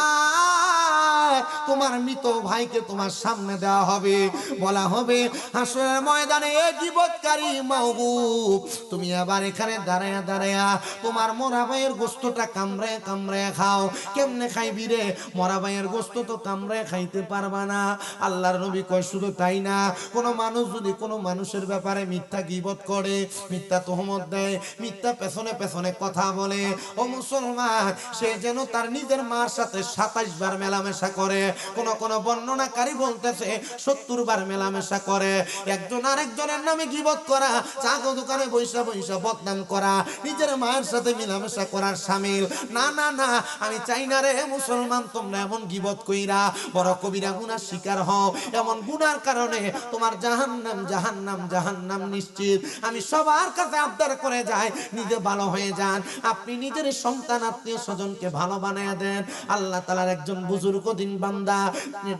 আর তোমার মৃত ভাইকে তোমার সামনে দেওয়া হবে বলা হবে হাসরের ময়দানে এই গীবতকারী মাহবুব তুমি আবার এখানে দাঁড়ায়া দাঁড়ায়া তোমার মরা ভাইয়ের গোশতটা কামড়ায় কামড়ায় খাও কেমনে খাইবি রে মরা ভাইয়ের গোশত তো কামড়ায় খাইতে পারবা না আল্লাহর নবী কয় শুধু তাই না কোনো মানুষ যদি কোনো মানুষের ব্যাপারে মিথ্যা গীবত করে মিথ্যা তোহমত দেয় মিথ্যা পেছনে পেছনে কথা বলে ও মুসলমান সে যেন তার নিজের মার সাথে 27 বার মেলামেশা করে কোন বর্ণনাকারী বলতেছে 70 বার মেলামেশা করে একজন আরেকজনের নামে গীবত করা চা দোকানে বৈশা বৈশা বদনাম করা নিজের মায়ের সাথে মেলামেশা করার শামিল না না না আমি চাই না রে মুসলমান তোমরা এমন গীবত কইরা বড় কবিরা গুনার শিকার হও এমন গুনার কারণে তোমার জাহান্নাম জাহান্নাম জাহান্নাম নিশ্চিত আমি সবার কাছে আবদার করে যাই নিজে ভালো হয়ে যান আপনি নিজের সন্তান আত্মীয় স্বজনকে ভালো বানায়া দেন আল্লাহ তাআলার একজন বুজুর্গ দিন বান্দা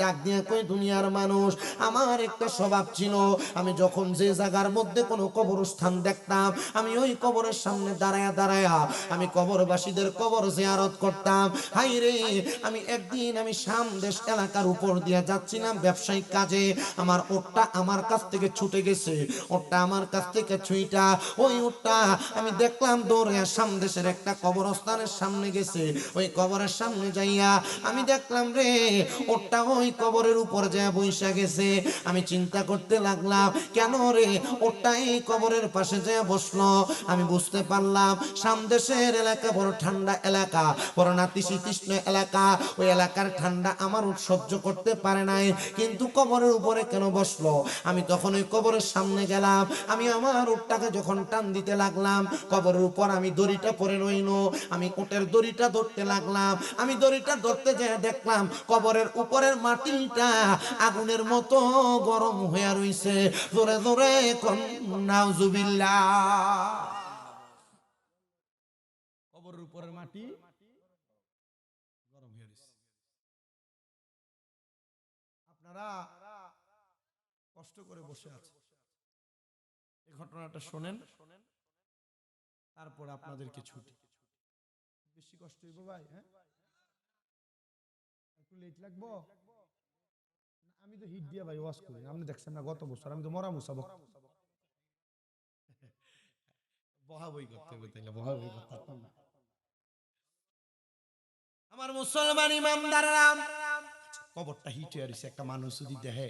ডাক দিয়ে কই দুনিয়ার মানুষ আমার একটা স্বভাব ছিল আমি যখন যে জায়গার মধ্যে কোনো কবরস্থান দেখতাম আমি ওই কবরের সামনে দাঁড়ায়া দাঁড়ায়া আমি কবরবাসীদের কবর জিয়ারত করতাম হাই রে আমি একদিন আমি সামদেশ এলাকার উপর দিয়ে যাচ্ছিলাম ব্যবসায়িক কাজে আমার ওটটা আমার কাছ থেকে ছুটে গেছে ওটটা আমার কাছ থেকে ছুঁইটা ওই ওটটা আমি দেখলাম দৌড়ে সামদেশের একটা কবরস্থানের সামনে গেছে ওই কবরের সামনে যাইয়া আমি দেখলাম রে ওটা ওই কবরের উপর যায় বইসা গেছে আমি চিন্তা করতে লাগলাম কেন রে ওটা এই কবরের পাশে যায় বসলো আমি বুঝতে পারলাম সামদেশের এলাকা বড় ঠান্ডা এলাকা বড় নাতিশীতোষ্ণ এলাকা ওই এলাকার ঠান্ডা আমার সহ্য করতে পারে নাই কিন্তু কবরের উপরে কেন বসলো আমি তখন ওই কবরের সামনে গেলাম আমি আমার উটটাকে যখন টান দিতে লাগলাম কবরের উপর আমি দড়িটা পরে রইলো আমি উটের দড়িটা ধরতে লাগলাম আমি দড়িটা ধরতে যেয়ে দেখলাম কবরের উপরের মাটিটা আগুনের মতো গরম হয়ে রইছে জোরে জোরে কোন নাউজুবিল্লাহ কবরের উপরের মাটি গরম হয়ে রইছে আপনারা কষ্ট করে বসে আছেন এই ঘটনাটা শুনেন তারপর আপনাদেরকে ছুটি বেশি কষ্ট হইব ভাই হ্যাঁ একটু লেট লাগবো আমি তো হিট দিয়া ভাই ওয়াশ করি আপনি দেখছেন না গত বছর আমি তো মরা মুসাবক বহাবই করতে হবে, তাইলে বহাবই করতে পারতাম না। আমার মুসলমান ইমামদাররা, কবরটা হিট হয়ে রয়েছে, একটা মানুষ যদি দেখে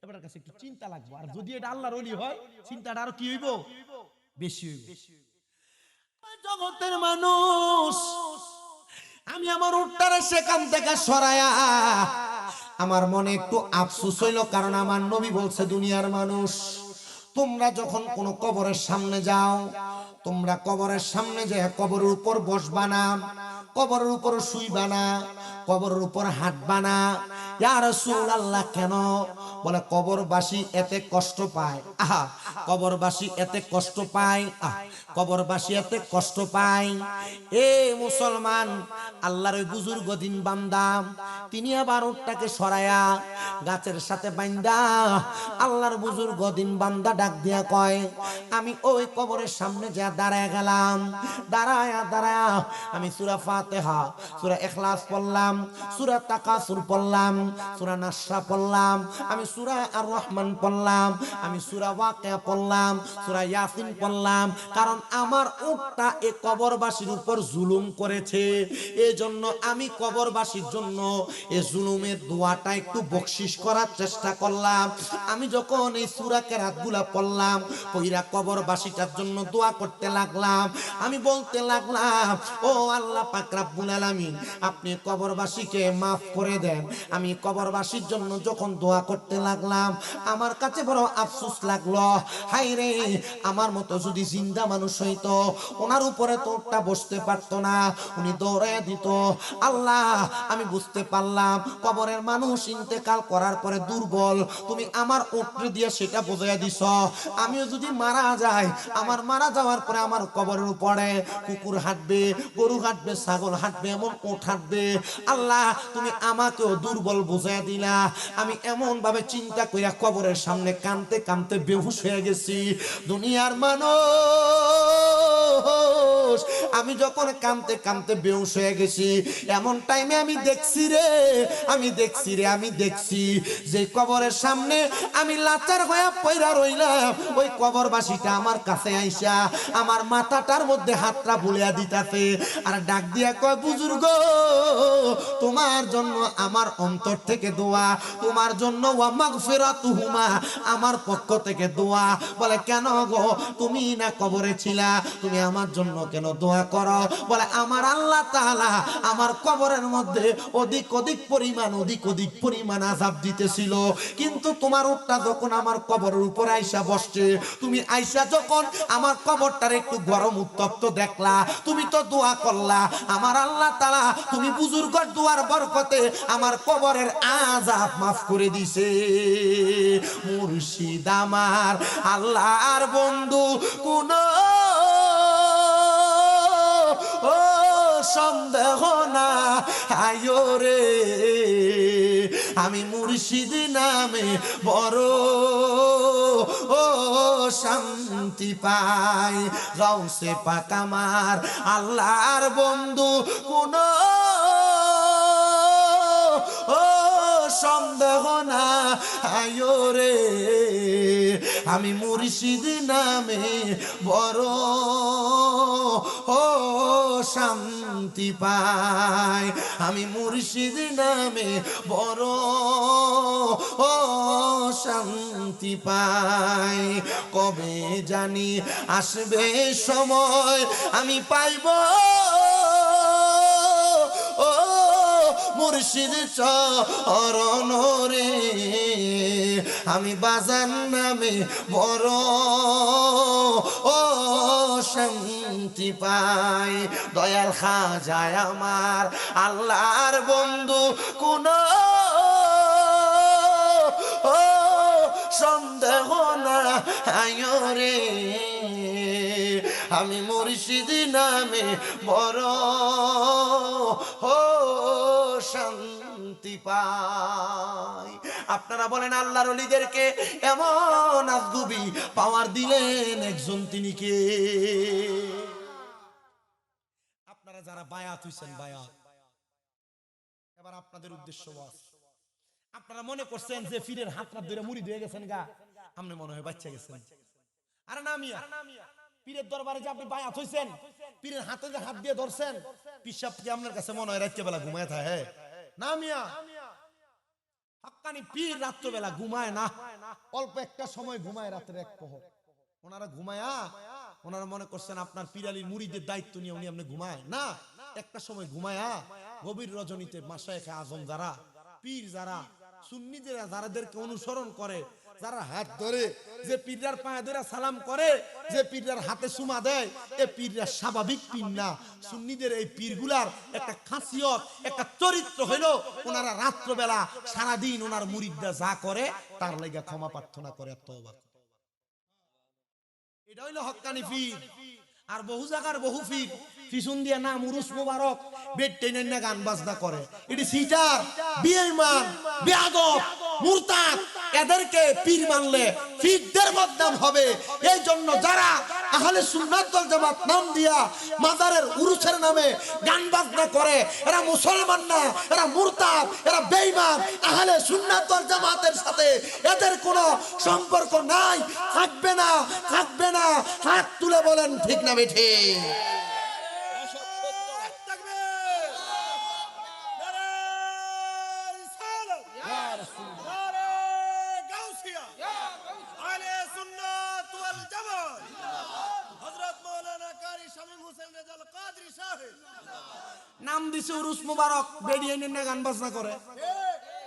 এবার কাছে একটু চিন্তা লাগবে, আর যদি এটা আল্লাহর ওলি হয় চিন্তাটা আরো কি হইব, বেশি হইব। জগতের মানুষ, আমি আমার উটটারে সেখান থেকে সরায়া আমার মনে একটু আফসোস হইল, কারণ আমার নবী বলছে দুনিয়ার মানুষ তোমরা যখন কোন কবরের সামনে যাও, তোমরা কবরের সামনে যে কবরের উপর বসবা না, কবরের উপর শুইবা না, কবরের উপর হাঁটবা না। ইয়া রাসূলুল্লাহ, কেন? বলে কবরবাসী এতে কষ্ট পায়। আহা, কবরবাসী এতে কষ্ট পায়, কবরবাসী এতে কষ্ট পায়। এ মুসলমান, আল্লাহর ওই বুজুর্গ দিন বান্দা, তিনি আবার উটটাকে সরায়া গাছের সাথে বাইন্দা আল্লাহর বুজুর্গ দিন বান্দা ডাক দিয়া কয়, আমি ওই কবরের সামনে যা দাঁড়ায় গেলাম, দাঁড়ায়া দাঁড়ায়া আমি সূরা ফাতিহা, সূরা ইখলাস পড়লাম, সূরা তাকাসুর পড়লাম, সূরা নাসরা পড়লাম, আমি সূরা আর রহমান পড়লাম, আমি সূরা ওয়াকিয়া পড়লাম, সূরা ইয়াসিন পড়লাম, কারণ আমার উটটা এই কবরবাসীর উপর জুলুম করেছে। এই জন্য আমি কবরবাসীর জন্য এই জুলুমের দোয়াটা একটু বকশিশ করার চেষ্টা করলাম। আমি যখন এই সূরা কেরাতগুলা পড়লাম, কইরা কবরবাসীটার জন্য দোয়া করতে লাগলাম। আমি বলতে লাগলাম, ও আল্লাহ পাক রব্বুল আলামিন, আপনি কবরবাসীকে মাফ করে দেন। আমি কবরবাসীর জন্য যখন দোয়া করতে লাগলাম, আমার কাছে বড় আফসোস লাগলো, হায় রে, আমার মতো যদি জিন্দা মানুষ হইতো, ওনার উপরে তো উটটা বসতে পারতো না, উনি দৌড়ায় দিত। আল্লাহ, আমি বুঝতে পারলাম কবরের মানুষ ইন্তেকাল করার পরে দুর্বল, তুমি আমার উটরে দিয়ে সেটা বোঝাইয়া দিছ। আমিও যদি মারা যাই, আমার মারা যাওয়ার পরে আমার কবরের উপরে কুকুর হাঁটবে, গরু হাঁটবে, ছাগল হাঁটবে, এমন উট হাঁটবে। আল্লাহ, তুমি আমাকেও দুর্বল বুঝাইয়া দিলা। আমি এমন ভাবে চিন্তা কইরা কবরের সামনে কাঁদতে কাঁদতে বেহুশ হয়ে গেছি। দুনিয়ার মানুষ, আমি যখন কাঁদতে কাঁদতে বেহুশ হয়ে গেছি, এমন টাইমে আমি দেখছি রে, আমি দেখছি রে, আমি দেখছি যে কবরের সামনে আমি লাচার হয়ে পয়রা রইলাম, ওই কবরবাসীটা আমার কাছে আইসা আমার মাথাটার মধ্যে হাতটা বুলিয়া দিতাছে, আর ডাক দিয়া কয়, বুজুর্গ, তোমার জন্য আমার অন্তর থেকে দোয়া, তোমার জন্য ওয়া মাগফিরাতুহুমা, আমার পক্ষ থেকে দোয়া। বলে কেন গো, তুমি না কবরে ছিলা, তুমি আমার জন্য কেন দোয়া করো? বলে আমার আল্লাহ তাআলা আমার কবরের মধ্যে অধিক অধিক পরিমাণ আযাব দিতেছিল, কিন্তু তোমার উটটা যখন আমার কবরের উপর আইসা বসছে, তুমি আইসা যখন আমার কবরটার একটু গরম উত্তপ্ত দেখলা, তুমি তো দোয়া করলা, আমার আল্লাহ তাআলা তুমি বুজুর্গর দোয়ার বরকতে আমার কবরের আযাব মাফ করে দিছে। মুর্শিদ আমার আল্লাহর বন্ধু, কোন ও সন্দেহ না আয়ো রে, আমি মুর্শিদ নামে বড় ও শান্তি পাই। গাউসে পাক আমার আল্লাহর বন্ধু, কোন ও সন্দেহ না আয়ো রে, আমি মুর্শিদ নামে বড় ও শান্তি পাই, আমি মুর্শিদ নামে বড় ও শান্তি পাই। কবে জানি আসবে সময় আমি পাইব ও মুর্শিদ চরণ রে, আমি বাজার নামে বড় ও শান্তি পাই। দয়াল খাজায় আমার আল্লাহর বন্ধু, কোন ও সন্দেহ না আয়ো রে, আমি মুর্শিদ নামে বড় ও শান্তি পাই। আপনারা বলেন আল্লাহর ওলিদেরকে এমন আজগুবি পাওয়ার দিলেন একজন, তিনি কে? আপনারা যারা বায়াত হইছেন, বায়াত, এবার আপনাদের উদ্দেশ্য ওয়াজ। আপনারা মনে করছেন যে ফিরের হাত হাত ধরে মুড়ি দিয়ে গেছেন গা, আপনি মনে হয় বাচ্চা গেছেন। আরে না মিয়া, পীরের দরবারে যে আপনি বায়াত হইছেন, পীরের হাতে যে হাত দিয়ে ধরছেন, পিসাব কি আপনার কাছে মনে হয় রাত্রে বেলা ঘুমায় থাকে? না মিয়া, হক্কানি পীর রাত্রে বেলা ঘুমায় না, অল্প একটা সময় ঘুমায়, রাত্রে এক প্রহর। ওনারা ঘুমায়া ওনারা মনে করছেন আপনার পীরালির মুরিদের দায়িত্ব নিয়ে উনি আপনি ঘুমায় না, একটা সময় ঘুমায়া গভীর রজনীতে মাশায়েখে আজম যারা, পীর যারা, সুন্নি যারাদেরকে অনুসরণ করে, যারা হাত ধরে, যে পীররার পায়ে ধরে সালাম করে, যে পীররার হাতে চুমা দেয়, এই পীররা স্বাভাবিক পীর না। সুন্নিদের এই পীরগুলার একটা খাসিয়ত, একটা চরিত্র হইলো ওনারা রাত্রবেলা সারাদিন ওনার মুরিদরা যা করে তার লাগা ক্ষমা প্রার্থনা করে, তওবা। এটা হইলো হক্কানি পীর। আর বহু জায়গার বহু পীর পিছন দিয়ে নাম উরুস মোবারক বেড টেনে না গান বাজনা করে, এটি সিটার, বেঈমান, বেয়াদব, মুরতাদ। এদেরকে পীর মানলে পীরদের বদনাম হবে। এই জন্য যারা আহলে সুন্নাত ওয়াল জামাত নাম দিয়া মাজারের উরুসের নামে গান বাজনা করে, এরা মুসলমান না, এরা মুরতাদ, এরা বেঈমান। আহলে সুন্নাত ওয়াল জামাতের সাথে এদের কোনো সম্পর্ক নাই, থাকবে না, থাকবে না। হাত তুলে বলেন ঠিক না বেঠে? নাম দিছে উরুস মুবারক, বেরিয়ে নিয়ে গান বাজনা করে,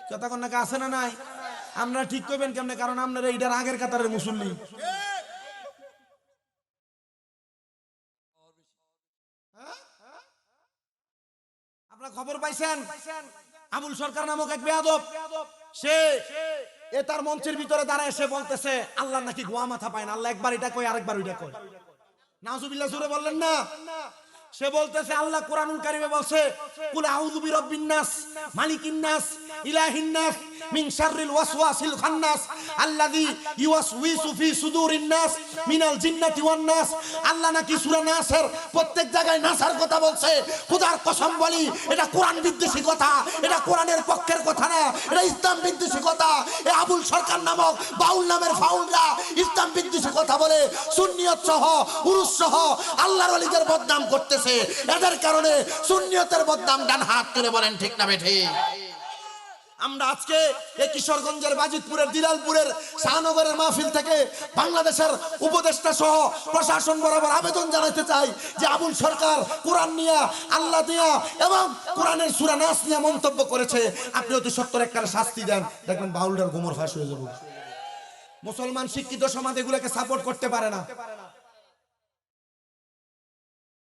কথা কোন নাকি আছে না নাই? আমরা ঠিক করবেন কেমনে? কারণ আপনারা এইটার আগের কাতারের মুসল্লি। আপনারা খবর পাইছেন আবুল সরকার নামক এক বেয়াদব, সে তার মঞ্চের ভিতরে দাঁড়ায় এসে বলতেছে আল্লাহ নাকি গোয়া মাথা পায় না, আল্লাহ একবার এটা কই আরেকবার ওইটা কই। নাউজুবিল্লাহ জোরে বললেন না? সে বলতেছে আল্লাহ কোরআনুল কারীমে বলছে কুল আউযু বিরাব্বিন নাস মালিকিন নাস ইলাহিন নাস মিন শাররিল ওয়াসওয়াসিল খান্নাস আল্লাযী ইউওয়াসউইসু ফি সুদুরিন নাস মিনাল জিন্নাতি ওয়ান নাস। আল্লাহ নাকি সূরা নাসের প্রত্যেক জায়গায় নাসার কথা বলছে। খোদার কসম বলি এটা কোরআন বিদ্বেষী কথা, এটা কোরআনের পক্ষের কথা না, এটা ইসলাম বিদ্বেষী কথা। এই আবুল সরকার নামক বাউল নামের ফাউলরা ইসলাম বিদ্বেষী কথা বলে সুন্নিয়ত সহ উরুস সহ আল্লাহর ওলিদের বদনাম করতে। এদের কারণে সুন্নিয়তের বদনাম ডান হাত তুলে বলেন ঠিক না বেঠে? আমরা আজকে এই কিশোরগঞ্জের বাজিতপুরের দিলালপুরের শাহনগরের মাহফিল থেকে বাংলাদেশের উপদেষ্টা সহ প্রশাসন বরাবর আবেদন জানাতে চাই যে আবুল সরকার কোরআন নিয়ে, আল্লাহ নিয়ে এবং কোরআনের সূরা নাস নিয়ে মন্তব্য করেছে, আপনি অতি সত্বর একটা শাস্তি দেন, দেখবেন বাউলটার গোমর ফাঁস হয়ে যাবে। মুসলমান শিক্ষিত সমাজ এগুলোকে সাপোর্ট করতে পারে না।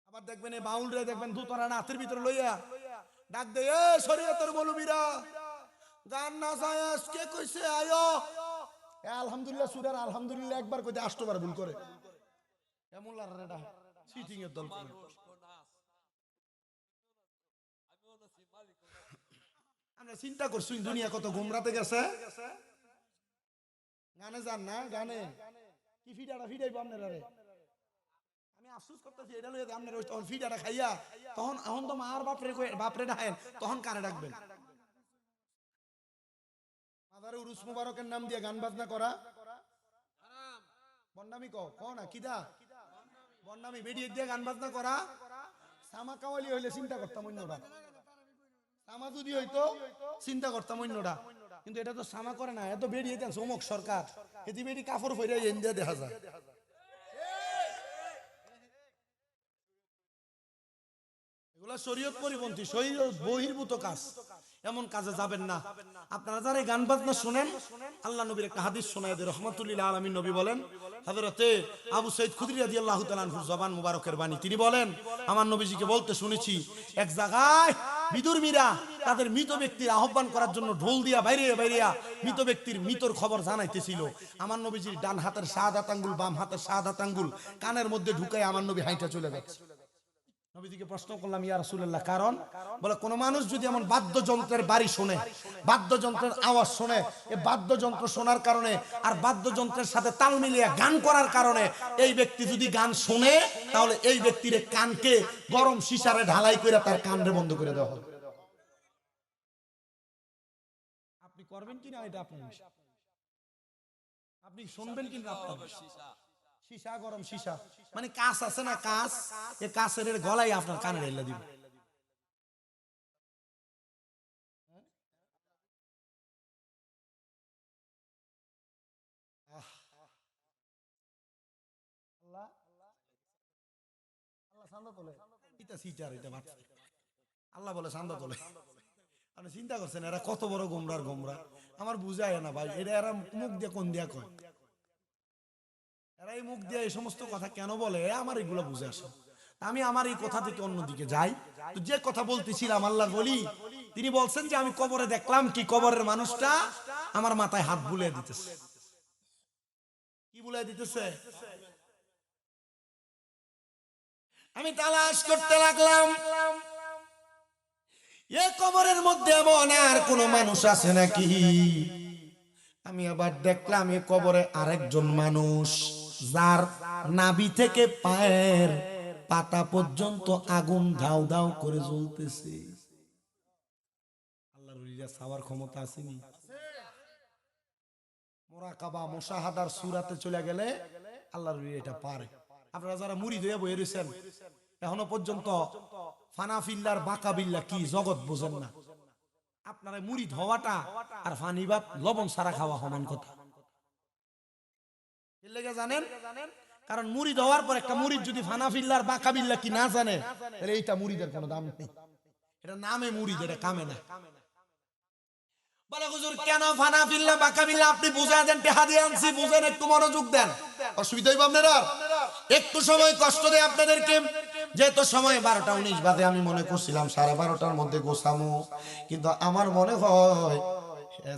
আবার দেখবেন এই বাউলরে দেখবেন দুতরা নাথের ভিতরে লইয়া ডাক দে, এ শরীয়তের মৌলবীরা গান না যায় কে কইছে আয়ো। আলহামদুলিল্লাহ সুরার আলহামদুলিল্লাহ একবার কইতে 8 বার ভুল করে, এমন লারাটা চিটিং এর দল করে। আমরা চিন্তা করছি দুনিয়া কত গোমরাতে গেছে। গানে যান না, গানে কি ফিডাটা ফিডাইবো আপনারা রে? আমি আফসোস করতেছি এটা লইয়া আপনারা ওই তখন ফিডাটা খাইয়া তখন এখন তো মার বাপরে ডাকেন, তখন কারে ডাকবেন? মাদারে উরুস মুবারকের নাম দিয়ে গান বাজনা করা হারাম। বন্নামি কও না কিদা বন্নামি বেরিয়ে দিয়ে গান বাজনা করা। সামা কাওয়ালি হইলে চিন্তা করতাম অন্যটা, সামা যদি হইতো চিন্তা করতাম অন্যটা, কিন্তু এটা তো সামা করে না, এত বেরিয়ে দেন চমক সরকার এটি বেরি কাপড় ফেরে ইন্ডিয়া দেখা যায়। এগুলা শরীয়ত পরিপন্থী, শরীয়ত বহির্ভূত কাজ, এমন কাজে যাবেন না। আপনারা যারা গান বাজনা শুনেন, আল্লাহ নবীর একটা হাদিস শোনায় দেয়, রহমাতুল্লিল আলামিন নবী বলেন, হযরতে আবু সাঈদ খুদরী রাদিয়াল্লাহু তাআলা আনহুর জবান মুবারকের বাণী, তিনি বলেন আমার নবীজিকে বলতে শুনেছি, এক জায়গায় বিদুর্মীরা তাদের মৃত ব্যক্তির আহ্বান করার জন্য ঢোল দিয়া বাইরে মৃত ব্যক্তির মৃতর খবর জানাইতেছিল। আমার নবীজির ডান হাতের শাহাদাত আঙ্গুল বাম হাতের শাহাদাত আঙ্গুল কানের মধ্যে ঢুকায় আমার নবী হাইটা চলে যাচ্ছে। নবীজিকে প্রশ্ন করলাম ইয়া রাসূলুল্লাহ কারণ? বলে কোন মানুষ যদি এমন বাদ্যযন্ত্রের বাড়ি শোনে, বাদ্যযন্ত্রের আওয়াজ শোনে, এই বাদ্যযন্ত্র শোনার কারণে আর বাদ্যযন্ত্রের সাথে তাল মিলিয়ে গান করার কারণে এই ব্যক্তি যদি গান শোনে, তাহলে এই ব্যক্তির কানকে গরম সিসারে ঢালাই করে তার কানরে বন্ধ করে দেওয়া হবে। আপনি করবেন কিনা এটা আপনার বিষয়, আপনি শুনবেন কিনা আপনার বিষয়। সীসা গরম সীসা মানে কাঁচ আছে না, কাঁচ, এই কাঁচের গলায় আপনার কানে ঢেলে দিব। আল্লাহ আল্লাহ চান্দা তোলে, এটা সিটার, এটা বাচ্চা। আল্লাহ বলে চান্দা তোলে। আপনি চিন্তা করছেন এরা কত বড় গোমরার গোমরা? আমার বুঝায় না ভাই, এটা এরা মুখ দিয়ে কোন দিয়া কয়? এরা এই মুখ দিয়ে এই সমস্ত কথা কেন বলে? আমার এগুলো বুঝে আসে। আমি আমার এই কথা থেকে অন্যদিকে যাই। তো যে কথা বলতেছিলাম, আল্লাহর বলি তিনি বলছেন যে আমি কবরে দেখলাম কি, কবরের মানুষটা আমার মাথায় হাত বুলিয়ে দিতেছে। কি বুলিয়ে দিতেছে? আমি তালাশ করতে লাগলাম এ কবরের মধ্যে এমন আর কোন মানুষ আছে নাকি। আমি আবার দেখলাম এ কবরে আরেকজন মানুষ, যার নাভি থেকে পায়ের পাতা পর্যন্ত আগুন ধাউ ধাউ করে জ্বলতেছে। আল্লাহর ওলিরা ছাওয়ার ক্ষমতা আসেনি? মুরাকাবা মুশাহাদার সূরাতে চলে গেলে আল্লাহর ওলি এটা পারে। আপনারা যারা মুরিদ হয়ে বসে রয়েছেন এখনো পর্যন্ত ফানাফিল্লার বাকাবিল্লা কি জগৎ বোঝেন না। আপনারা মুরিদ হওয়াটা আর ফানি ভাত লবণ সারা খাওয়া সমান কথা। এর লেগে জানেন, কারণ মুরিদ হওয়ার পর একটা মুরিদ যদি ফানাফিল্লার বাকাবিল্লা কি না জানে, তাহলে এইটা মুরিদের কোনো দাম নেই। এটা নামে মুরিদ, এটা কামে না। বলে হুজুর কেন ফানাফিল্লা বাকাবিল্লা আপনি বুঝায় দেন, টেহা দিয়ে আনছি, বুঝেন, একটু মনোযোগ দেন। অসুবিধা হইব আপনারা? একটু সময় কষ্ট দেয় আপনাদেরকে। যেহেতু সময় 12টা 19 বাজে, আমি মনে করছিলাম 12:30টার মধ্যে গোছামো, কিন্তু আমার মনে হয়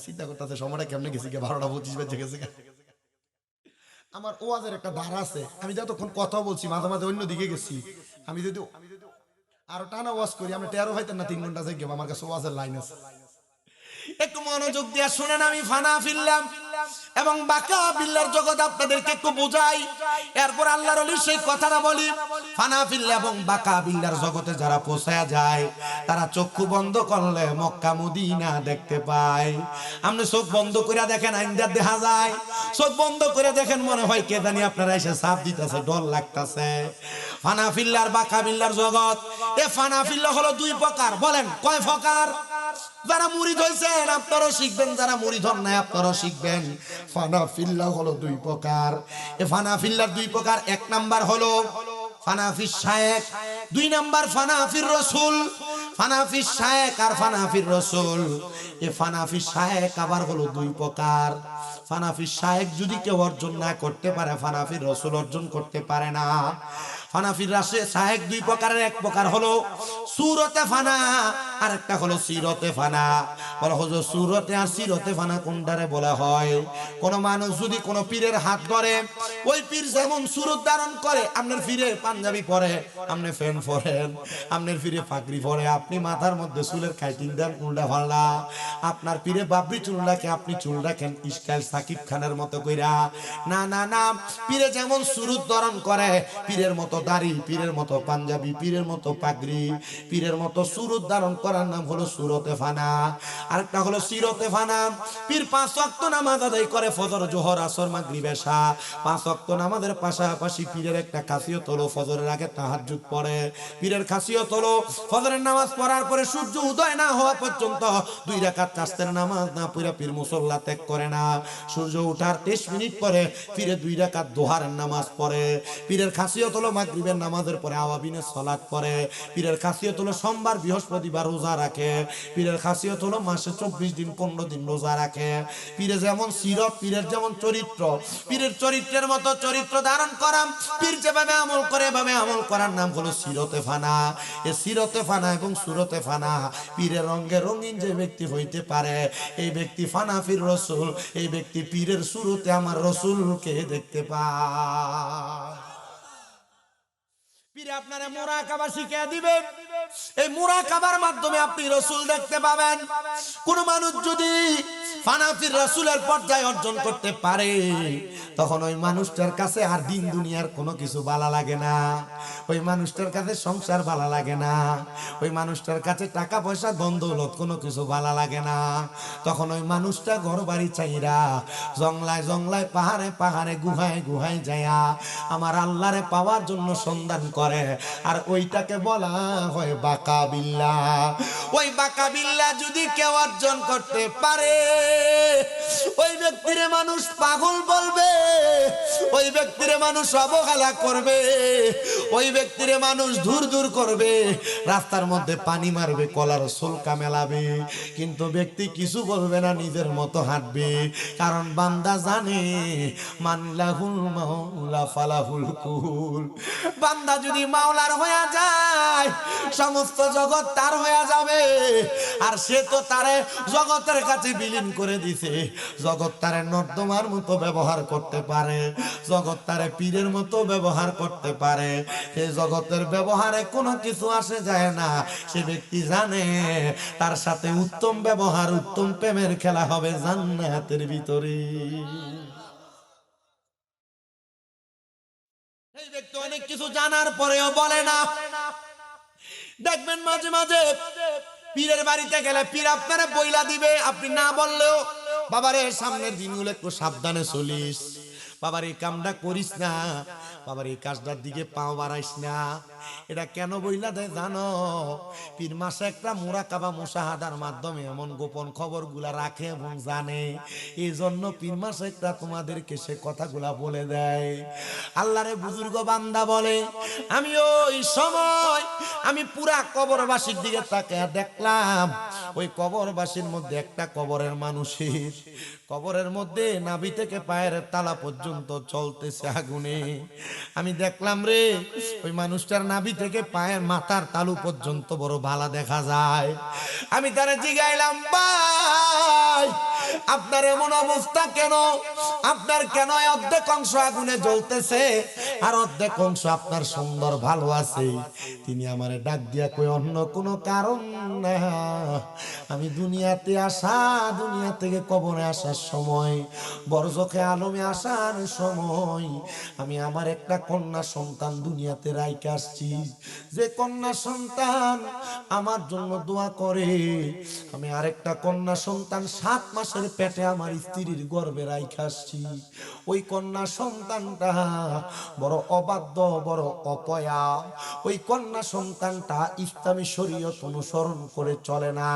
চিন্তা করতেছে সময়টা কেমনে গেছি, 12টা 25 বেজে গেছে। আমার ওয়াজের একটা ধারা আছে, আমি যতক্ষণ কথা বলছি মাঝে মাঝে অন্য দিকে গেছি। আমি যদি আরো টানা ওয়াজ করি, আমরা 13 হইতেন না 3 ঘন্টা যাই, আমার কাছে ওয়াজের লাইন আছে। একটু মনোযোগ দিয়ে শুনেন, আমি ফানাফিল্লাহ এবং বাকাবিল্লার জগৎ আপনাদেরকে একটু বুঝাই, এরপর আল্লাহর ওলি সেই কথাটা বলি। ফানাফিল্লাহ এবং বাকাবিল্লার জগতে যারা পৌঁছায়া যায়, তারা চক্ষু বন্ধ করলে মক্কা মদিনা দেখতে পায়। আপনি চোখ বন্ধ করে দেখেন আইনদার দেখা যায়, চোখ বন্ধ করে দেখেন মনে হয় কে জানি আপনারা এসে চাপ দিতেছে, ডর লাগতেছে। ফানাফিল্লাহ আর বাকাবিল্লার জগৎ, এ ফানাফিল্লাহ হলো 2 প্রকার। বলেন কয় প্রকার? যারা মুরিদ হইছেন আপনারাও শিখবেন, যারা মুরিদ হন নাই আপনারাও শিখবেন। ফানাফিল্লাহ হলো 2 প্রকার। এই ফানাফিল্লাহর 2 প্রকার। 1 নাম্বার হলো ফানাফির শায়েখ, 2 নাম্বার ফানাফির রাসূল। ফানাফির শায়েখ আর ফানাফির রাসূল, এই ফানাফির শায়েখ আবার হলো 2 প্রকার। ফানাফির শায়েখ যদি কেউ অর্জন না করতে পারে, ফানাফির রাসূল অর্জন করতে পারে না। ফানাফির শায়েখ 2 প্রকারের। 1 প্রকার হলো সূরতে ফানা, আর একটা হলো সিরতে ফানা। বলা হুজুর সূরতে আর সিরতে ফানা কোনটারে বলা হয়? কোন মানুষ যদি কোন পীরের হাত ধরে, ওই পীর যেমন সূরত ধারণ করে, আপনার পীরে পাঞ্জাবি পরে, আপনি ফ্যান পরেন, আপনার পীরে পাগড়ি পরে, আপনি মাথার মধ্যে চুলের কাটিং দেন উল্টা পাল্টা, আপনার পীরে বাবরি চুল রাখে, আপনি চুল রাখেন স্টাইল সাকিব খানের মতো কইরা। না না না, পীরে যেমন সূরত ধারণ করে, পীরের মতো দাড়ি, পীরের মতো পাঞ্জাবি, পীরের মতো পাগড়ি, পীরের মতো সূরত ধারণ করার নাম হলো সূরতে ফানা। আরেকটা হলো সিরতে ফানা। পীর 5 ওয়াক্ত নামাজ আদায় করে, ফজর জোহর আসর মাগরিব এশা 5 ওয়াক্ত নামাজের পাশাপাশি পীরের একটা খাসিয়ত হলো ফজরের আগে তাহাজ্জুদ পড়ে। পীরের খাসিয়ত হলো ফজরের নামাজ পড়ার পরে সূর্য উদয় না হওয়া পর্যন্ত 2 রাকাত নাস্তের নামাজ না পড়ে পীর মুসল্লা ত্যাগ করে না। সূর্য ওঠার 30 মিনিট পরে পীরে 2 রাকাত দোহারের নামাজ পড়ে। পীরের খাসিয়ত হলো মাগরিবের নামাজের পরে আওয়াবিনের সালাত পড়ে। পীরের খাসিয়ত হলো সোমবার বৃহস্পতিবার রোজা রাখে। পীরের খাসিয়ত হলো মাসে 24 দিন 15 দিন রোজা রাখে। পীরে যেমন সিরত, পীরের যেমন চরিত্র, পীরের চরিত্রের মতো চরিত্র ধারণ করা, পীর যেভাবে আমল করে এভাবে আমল করার নাম হলো সিরতে ফানা। এই সিরতে ফানা এবং সুরতে ফানা, পীরের রঙে রঙিন যে ব্যক্তি হইতে পারে, এই ব্যক্তি ফানাফির রাসূল, এই ব্যক্তি পীরের সুরতে আমার রাসূলকে দেখতে পায়। পীর আপনারে মুরাকাবা শিখিয়ে দিবে, এই মুরাকাবার মাধ্যমে আপনি রাসূল দেখতে পাবেন। কোন মানুষ যদি ফানাফির রাসূলের পর্যায়ে অর্জন করতে পারে, তখন ওই মানুষটার কাছে আর দিন দুনিয়ার কোনো কিছু ভালো লাগে না, ওই মানুষটার কাছে সংসার ভালো লাগে না, ওই মানুষটার কাছে টাকা পয়সা ধন দৌলত কোনো কিছু ভালো লাগে না। তখন ওই মানুষটা ঘর বাড়ি চাইরা জংলায় জংলায় পাহাড়ে পাহাড়ে গুহায় গুহায় যায়া আমার আল্লাহরে পাওয়ার জন্য সন্ধান করে, আর ওইটাকে বলা হয় বাকা বিল্লাহ। ওই বাকা বিল্লাহ যদি কেউ অর্জন করতে পারে, ওই ব্যক্তিরে মানুষ পাগল বলবে, ওই ব্যক্তিরে মানুষ অবহেলা করবে, ওই ব্যক্তিরে মানুষ দূর দূর করবে, রাস্তার মধ্যে পানি মারবে, কলার সুলকা মেলাবে, কিন্তু ব্যক্তি কিছু বলবে না, নিজের মতো হাঁটবে। কারণ বান্দা জানে মানলাহুল মাওলা ফালাহুল কুল। বান্দা যদি মাওলার হয়ে যায়, সমস্ত জগৎ তার হয়ে যাবে। আর সে তো তারে জগতের কাছে বিলীন করে দিছে। জগৎ তারে নর্দমার মতো ব্যবহার করতে পারে, জগৎ তারে পীরের মতো ব্যবহার করতে পারে, এই জগতের ব্যবহারে কোনো কিছু আসে যায় না। সে ব্যক্তি জানে তার সাথে উত্তম ব্যবহার, উত্তম প্রেমের খেলা হবে জান্নাতের ভিতরে। এই ব্যক্তি অনেক কিছু জানার পরেও বলে না। দেখবেন মাঝে মাঝে পীরের বাড়িতে গেলে পীর আপনারা বইলা দিবে, আপনি না বললেও, বাবারে সামনের দিনগুলো একটু সাবধানে চলিস, বাবার এই কামটা করিস না, বাবার এই কাজটার দিকে পাও বাড়াইস না। এটা কেন বইলা দেয় জানো? পীর মাসে একটা মুরাকাবা মুশাহাদার মাধ্যমে এমন গোপন খবরগুলা রাখে এবং জানে, এই জন্য পীর মাসে একটা তোমাদেরকে সে কথাগুলা বলে দেয়। আল্লাহরে বুজুর্গ বান্দা বলে, আমি ওই সময় আমি পুরা কবরবাসীর দিকে তাকিয়ে দেখলাম, ওই কবরবাসীর মধ্যে একটা কবরের মানুষের কবরের মধ্যে নাভি থেকে পায়ের তালা পর্যন্ত চলতেছে আগুনে। আমি দেখলাম রে, ওই মানুষটার নাভি থেকে পায়ের মাথার তালু পর্যন্ত বড় ভালো দেখা যায়। আমি তারে জিগাইলাম, ভাই আপনার এমন অবস্থা কেন? আপনার কেন অর্ধেক অংশ আগুনে জ্বলতেছে আর অর্ধেক অংশ আপনার সুন্দর ভালো আছে? তিনি আমারে ডাক দিয়া কই, অন্য কোনো কারণ না, আমি দুনিয়াতে আসা, দুনিয়া থেকে কবরে আসার সময়, বরজখে আলমে আসার সময় আমি আমার একটা কন্যা সন্তান দুনিয়াতে রাইখে আসছি। যে কন্যা সন্তান আমার জন্য দোয়া করে, আমি আরেকটা কন্যা সন্তান 7 মাসের পেটে আমার স্ত্রীর গর্ভে রাইখে আসছি। ওই কন্যা সন্তানটা বড় অবাধ্য, বড় অপয়া। ওই কন্যা সন্তানটা ইসলামী শরীয়ত অনুসরণ করে চলে না,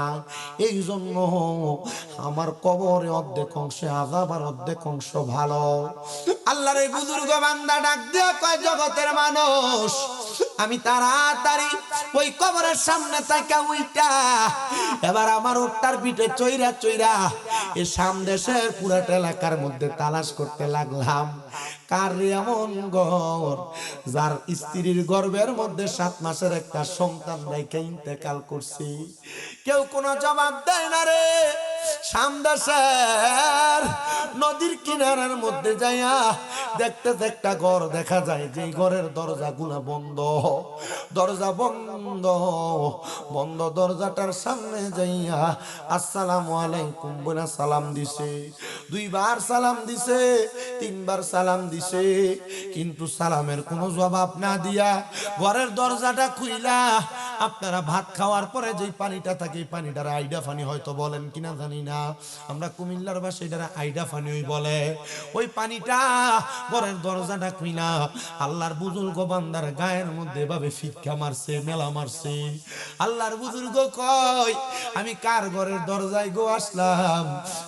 এই জন্য আমার কবরে অর্ধেক অংশে আযাব আর অর্ধেক অংশ ভালো। আল্লাহর এই বুজুর্গ বান্দা ডাক দিয়ে কয়, জগতের মানুষ, আমি তাড়াতাড়ি ওই কবরের সামনে তাকা উইটা এবার আমার উটটার পিঠে চইরা চইরা এই সামদেশের পুরাটা এলাকার মধ্যে তালাশ করতে লাগলাম, কার এমন ঘর যার স্ত্রীর গর্ভের মধ্যে 7 মাসের একটা সন্তান রেখে ইন্তেকাল করছে। কেউ কোনো জবাব দেয় না রে। সামদেশের নদীর কিনারার মধ্যে যাইয়া দেখতে একটা ঘর দেখা যায়, যে ঘরের দরজাগুলা বন্ধ, দরজা বন্ধ বন্ধ। দরজাটার সামনে যাইয়া আসসালামু আলাইকুম বলে সালাম দিছে, 2 বার সালাম দিছে, 3 বার সালাম দিছে, কিন্তু সালামের কোনো জবাব না দিয়া ঘরের দরজাটা খুইলা, আপনারা ভাত খাওয়ার পরে যে পানিটা থাকে, পানিটার আইডা পানি হয়তো বলেন কিনা জানি না, আমরা কুমিল্লার ভাষায় এটার আইডা পানি বলে, ওই পানিটা ঘরের দরজাটা খুইলা আল্লাহর বুজুর্গ বান্দার গায়ের মধ্যে এভাবে ফিক্কা মারছে, মেলা মারছে। আল্লাহর বুজুর্গ কয়, আমি কার ঘরের দরজায় গো আসলাম,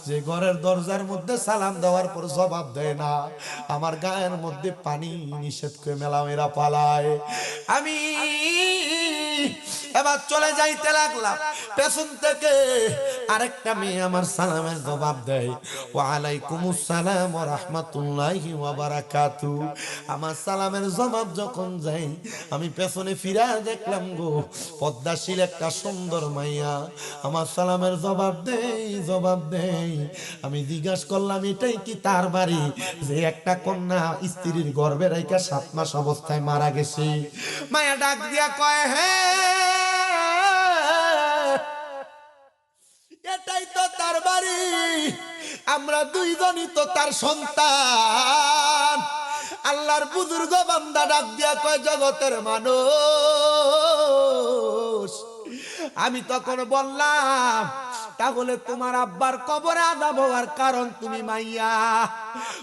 যে ঘরের দরজার মধ্যে সালাম দেওয়ার পর জবাব দেয় না, আমার গায়ের মধ্যে পানি নিষেধ করে মেলা মেরা পালায়। আমি এবার চলে যাইতে লাগলাম, পেছন থেকে আরেকটা মেয়ে আমার সালামের জবাব দেয়, ওয়া আলাইকুমুস সালাম ওয়া রাহমাতুল্লাহি ওয়া বারাকাতু। আমার সালামের জবাব যখন যাই, আমি পেছনে ফিরা দেখলাম গো, পদ্মাশীল একটা সুন্দর মাইয়া আমার সালামের জবাব দেই, জবাব দেই। আমি জিজ্ঞাসা করলাম, এটাই কি তার বাড়ি যে একটা কন্যা স্ত্রীর গর্ভে রাইখা 7 মাস অবস্থায় মারা গেছে? মায়া ডাক দিয়া কয়, হ্যাঁ এটাই তো তার বাড়ি। আমরা দুইজনই তো তার সন্তান। আল্লাহর বুজুর্গ বান্দা ডাক দিয়া কয়, জগতের মানুষ, আমি তখন বললাম, তাহলে তোমার আব্বার কবরে আযাব হওয়ার কারণ তুমি মাইয়া,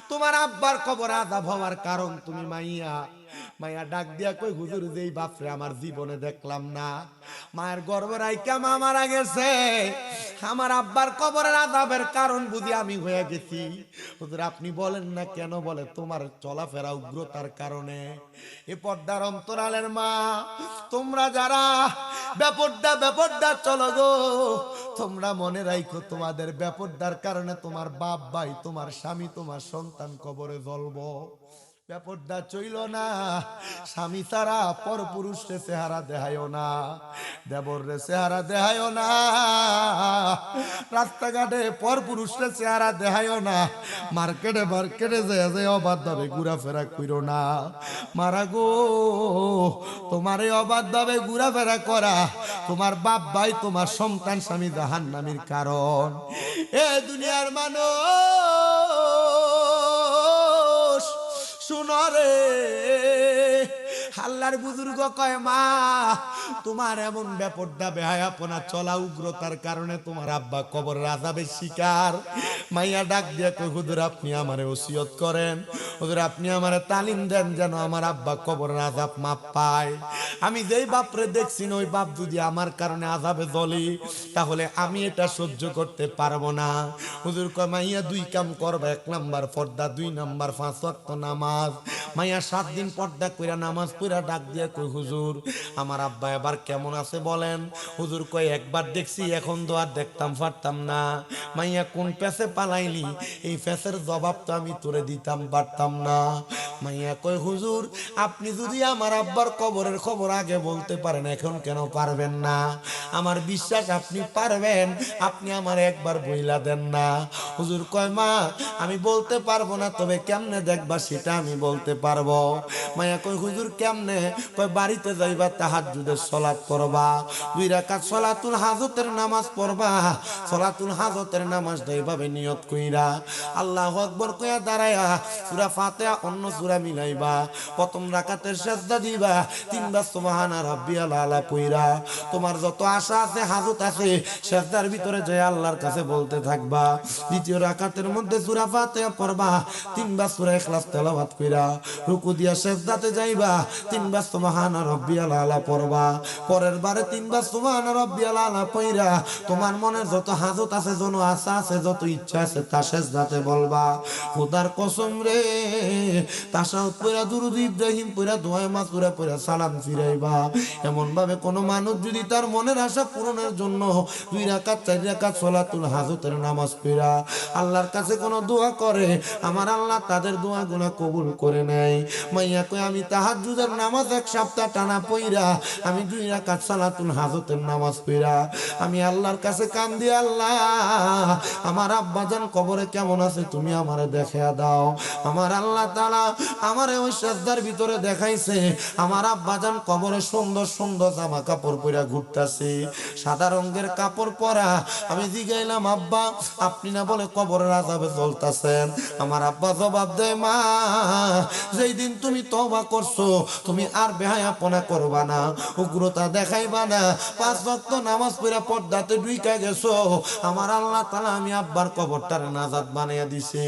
তোমার আব্বার কবরে আযাব হওয়ার কারণ তুমি মাইয়া। মাইয়া ডাক দিয়া কই, হুজুর যেই বাপরে আমার জীবনে দেখলাম না, মায়ের গর্ভে রাইখা মা মারা গেছে, আমার আব্বার কবরের আযাবের কারণ বুঝি আমি হয়ে গেছি। হুজুর আপনি বলেন না কেন? বলে তোমার চলাফেরা উগ্রতার কারণে। এ পর্দার অন্তরালের মা, তোমরা যারা বেপর্দা চলো গো, তোমরা মনে রাখো তোমাদের বেপর্দার কারণে তোমার বাপ ভাই, তোমার স্বামী, তোমার সন্তান কবরে জ্বলবো। বেপর্দা চইল না, স্বামী ছাড়া পর পুরুষরে চেহারা দেখায়ও না, দেবর রে চেহারা দেখায়ও না, রাস্তাঘাটে পর পুরুষরে চেহারা দেখায়ও না, মার্কেটে যে অবাধ্যভাবে ঘুরাফেরা কইরো না। মারা গো, তোমার এই অবাধ্যভাবে ঘুরাফেরা করা তোমার বাপ ভাই, তোমার সন্তান, স্বামী জাহান্নামীর কারণ। এ দুনিয়ার মানুষ শুনো রে, আল্লাহর বুজুর্গ কয়, মা তোমার এমন বেপর্দা বেহায়াপনা চলা উগ্রতার কারণে তোমার আব্বা কবরের আযাবের শিকার। মাইয়া ডাক দিয়া কয়, হুজুর আপনি আমারে ওসিয়ত করেন, হুজুর আপনি আমারে তালিম দেন যেন আমার আব্বা কবরের আযাব মাপ পায়। আমি যেই বাপরে দেখছি না, ওই বাপ যদি আমার কারণে আযাবে জ্বলি, তাহলে আমি এটা সহ্য করতে পারবো না। হুজুর কয়, মাইয়া দুই কাম করবা, 1 নাম্বার পর্দা, 2 নাম্বার 5 ওয়াক্ত নামাজ। মাইয়া 7 দিন পর্দা কইরা নামাজ পড়া ডাক দিয়া কই, হুজুর আমার আব্বা এবার কেমন আছে বলেন? হুজুর কয়, একবার দেখছি, এখন তো আর দেখতাম পারতাম না। মাইয়া কোন পেছে পালাইলি, এই পেছের জবাব তো আমি তোরে দিতাম পারতাম না। মাইয়া কয়, হুজুর আপনি যদি আমার আব্বার কবরের খবর আগে বলতে পারেন, এখন কেন পারবেন না? আমার বিশ্বাস আপনি পারবেন, আপনি আমার একবার বইলা দেন না। হুজুর কয়, মা আমি বলতে পারবো না, তবে কেমনে দেখবা সেটা আমি বলতে পারবো। মাইয়া কয়, হুজুর কেমনে? কয়, বাড়িতে যাইবা, তাহাজ্জুদের সালাত করবা, 2 রাকাত সালাতুল হাজতের নামাজ পড়বা। সালাতুল হাজতের নামাজ এইভাবে নিয়ত কইরা আল্লাহু আকবার কইয়া দাঁড়ায়া সূরা ফাতিহা অন্য সূরা মিলাইবা। প্রথম রাকাতের সিজদা দিবা, 3 বার সুবহানা রাব্বিয়াল আলা কইরা তোমার যত আশা আছে, হাজত আছে, সিজদার ভিতরে যায় আল্লাহর কাছে বলতে থাকবা। দ্বিতীয় রাকাতের মধ্যে সূরা ফাতিহা পড়বা, 3 বার সূরা ইখলাস তেলাওয়াত কইরা রুকু দিয়া সিজদাতে যাইবা, 3 বার সুবহানা রাব্বিয়াল আলা পড়বা। পরের বারে 3 বার সুবহানা রাব্বিয়াল আলা পড়া তোমার মনের যত হাজত আছে, যত আশা আছে, যত ইচ্ছা আছে, তা সিজদাতে বলবা। খোদার কসম রে, তাশাহুদ পড়া, দুরূদ ইব্রাহিম পড়া, দোয়া মাসুরা পড়া সালাম ফিরাইবা। এমন ভাবে কোন মানুষ যদি তার মনের আশা পূরণের জন্য 2 রাকাত 4 রাকাত সালাতুল হাজতের নামাজ পড়া আল্লাহর কাছে কোন দোয়া করে, আমার আল্লাহ তাদের দোয়াগুলো কবুল করে নেয়। মাইয়া কই, আমি তাহাজ্জুদের নামাজ 1 সপ্তাহ টানা পড়া, আমি 2 রাকাত সালাতুল হাজতের নামাজ পড়া আমি আল্লাহর কাছে কান্দি, আল্লাহ আমার আব্বাজান কবরে কেমন আছে তুমি আমারে দেখায়া দাও। আমার আল্লাহ তাআলা আমারে ওই সিজদার ভিতরে দেখাইছে, আমার আব্বাজান কবরে সুন্দর সুন্দর জামা কাপড় পরা ঘুরতাছে, সাদা রঙের কাপড় পরা। আমি জিগাইলাম, আব্বা আপনি না বলে কবরের আযাবে জ্বলতাছেন? আমার আব্বা জবাব দেয়, মা যেই দিন তুমি তওবা করছো, তুমি আর বেহায়াপনা করবা না, উগ্রতা দেখাইবা না, 5 ওয়াক্ত নামাজ পড়া পর্দাতে ঢুইকা গেছো, আমার আল্লাহ তাআলা আমি আব্বার কবরটার নাজাত বানাইয়া দিছে।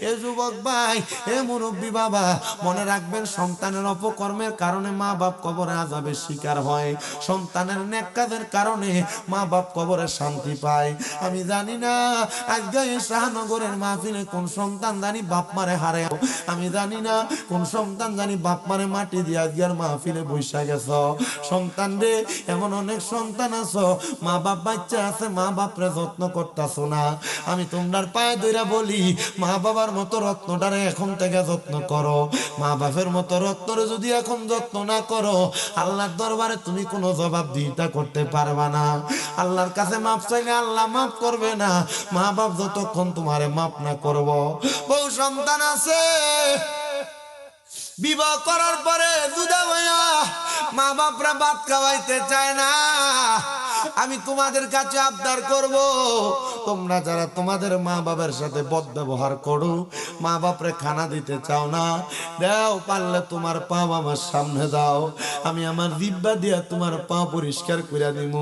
এ যুবক ভাই, এ মুরব্বী বাবা, মনে রাখবেন, সন্তানের অপকর্মের কারণে মা বাপ কবরে আযাবের শিকার হয়, সন্তানের নেক কাজের কারণে মা বাপ কবরে শান্তি পায়। আমি জানি না আজকে এই শাহনগরের মাহফিলে কোন সন্তান জানি বাপ মারে হারে, আমি জানি না কোন সন্তান জানি বাপ মারে মাটি দিয়ে আজকের মাহফিলে বৈশা গেছ। সন্তান রে, এমন অনেক সন্তান আছো, মা বাপ বাচ্চা আছে, মা বাপরে যত্ন করতেছো না। আমি তোমার পায়ে ধইরা বলি, মা বাবার মতো রত্নটারে এখন থেকে যত্ন করো। মা বাপের মতো রত্নরে যদি এখন যত্ন না করো, আল্লাহর দরবারে তুমি কোনো জবাবদিহিতা করতে পারবা না। আল্লাহর কাছে মাপ চাইলে আল্লাহ মাফ করবে না, মা বাপ যতক্ষণ তোমারে মাফ না করব। বহু সন্তান আছে বিবাহ করার পরে দুধা হইয়া মা বাপরা ভাত খাওয়াইতে চায় না। আমি তোমাদের কাছে আবদার করব, তোমরা যারা তোমাদের মা বাবার সাথে বদ ব্যবহার করো, মা বাপরে খানা দিতে চাও না, দাও, পারলে তোমার পা আমার সামনে দাও, আমি আমার জিব্বা দিয়া তোমার পা পরিষ্কার করে দিব।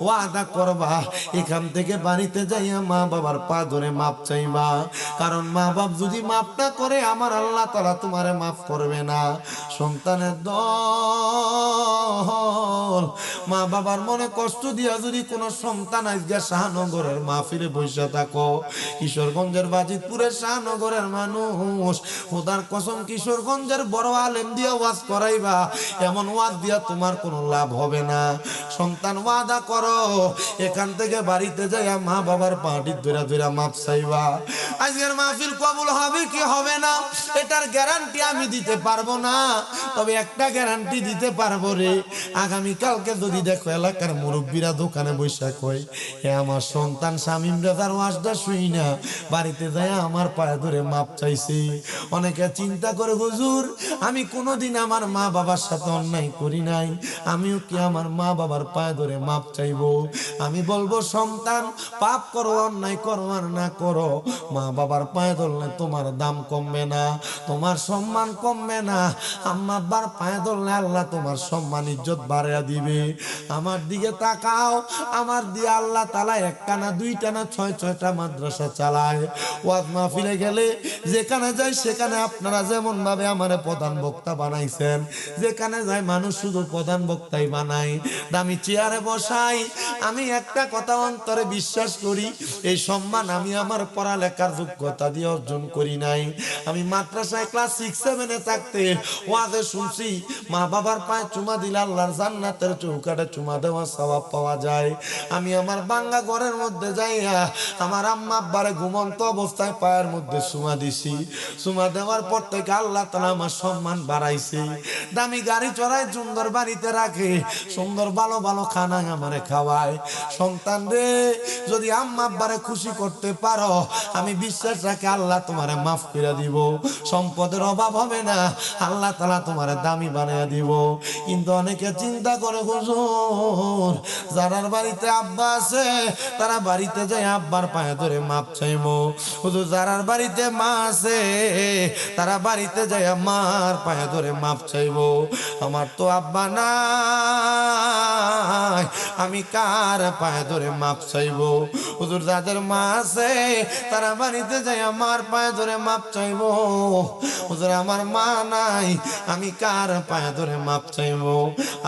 ওয়াদা করবা এখান থেকে বাড়িতে যাইয়া মা বাবার পা ধরে মাপ চাইবা, কারণ মা বাপ যদি মাপ না করে আমার আল্লাহ তাআলা তোমারে মাফ করবে না। সন্তানের দল মা বাবার মনে কষ্ট দিয়া যদি কোনো সন্তান আজকে শাহনগরের মাহফিলে বসে থাকো, কিশোরগঞ্জের বাজিতপুরের শাহনগরের মানুষ, খোদার কসম কিশোরগঞ্জের বড় আলেম দিয়া ওয়াজ করাইবা, এমন ওয়াজ দিয়া তোমার কোনো লাভ হবে না। সন্তান ওয়াদা করো এখান থেকে বাড়িতে যাইয়া মা বাবার পাটি ধরে ধরে মাপ চাইবা। আজকের মাহফিল কবুল হবে কি হবে না এটার গ্যারান্টি আমি দিতে পারবো না, তবে একটা গ্যারান্টি দিতে পারবো রে, আগামী কালকে যদি দেখো এলাকার মুরব্বীরা দোকানে বৈশা কয় এ আমার সন্তান শামীম রাজার ওয়াজটা শুই না বাড়িতে যায় আমার পায়ে ধরে মাপ চাইছি, অনেকে চিন্তা করে হুজুর আমি কোনোদিন আমার মা বাবার সাথে অন্যায় করি নাই, আমিও কি আমার মা বাবার পায়ে ধরে মাপ চাইবো? আমি বলবো সন্তান পাপ করো অন্যায় করো আর না করো, মা বাবার পায়ে ধরলে তোমার দাম কমবে না, তোমার সম্মান কমবে না, আম্মা আব্বার পায়ে ধরলে আল্লাহ তোমার সম্মান ইজ্জত বাড়িয়ে দিবে। আমার দিকে তাকাও, আমার দিয়ে আল্লাহ তাআলা একটা না দুইটা না ছয় ছয়টা মাদ্রাসা চালায়। ওয়াজ মাহফিলে গেলে যেখানে যাই সেখানে আপনারা যেমন ভাবে আমারে প্রধান বক্তা বানাইছেন, যেখানে যাই মানুষ শুধু প্রধান বক্তাই বানাই, দামি চেয়ারে বসাই, আমি একটা কথা অন্তরে বিশ্বাস করি এই সম্মান আমি আমার পড়ালেখার যোগ্যতা দিয়ে অর্জন করি নাই। আমি মাদ্রাসায় ক্লাস 6-7 থাকতে ওয়াজে শুনছি মা বাবার পায়ে চুমা দিলে আল্লাহর জান্নাতের চৌকাঠে চুমা দেওয়া সওয়াব পাওয়া যায়। আমি আমার বাঙ্গা ঘরের মধ্যে যাইয়া আমার আম্মা আব্বারে ঘুমন্ত অবস্থায় পায়ের মধ্যে চুমা দিছি, চুমা দেওয়ার পর থেকে আল্লাহ তাআলা আমার সম্মান বাড়াইছে। দামি গাড়ি চড়ায়, সুন্দর বাড়িতে রাখে, সুন্দর ভালো ভালো খানা আমারে খাওয়ায়। সন্তান রে যদি আম্মা আব্বারে খুশি করতে পারো আমি বিশ্বাস রাখি আল্লাহ তোমারে মাফ করে দিব, সম্পদের অভাব হবে না, আল্লাহ তাআলা তোমারে দামি বানিয়ে দিব। কিন্তু অনেকে চিন্তা করে হুজুর যারার বাড়িতে আব্বা আছে তারা বাড়িতে যায় আব্বার পায়ে ধরে মাপ চাইবো, হুজুর যারার বাড়িতে মা আছে তারা বাড়িতে যায় মার পায়ে ধরে মাপ চাইবো। আমার তো আব্বা নাই, আমি কার পায়ে ধরে মাপ চাইবো? হুজুর যাদের মা আছে তারা বাড়িতে যায় আমার পায়ে ধরে মাপ চাইবো। হুজুর আমার মা নাই, আমি কার পায়ে ধরে মাপ চাইবো?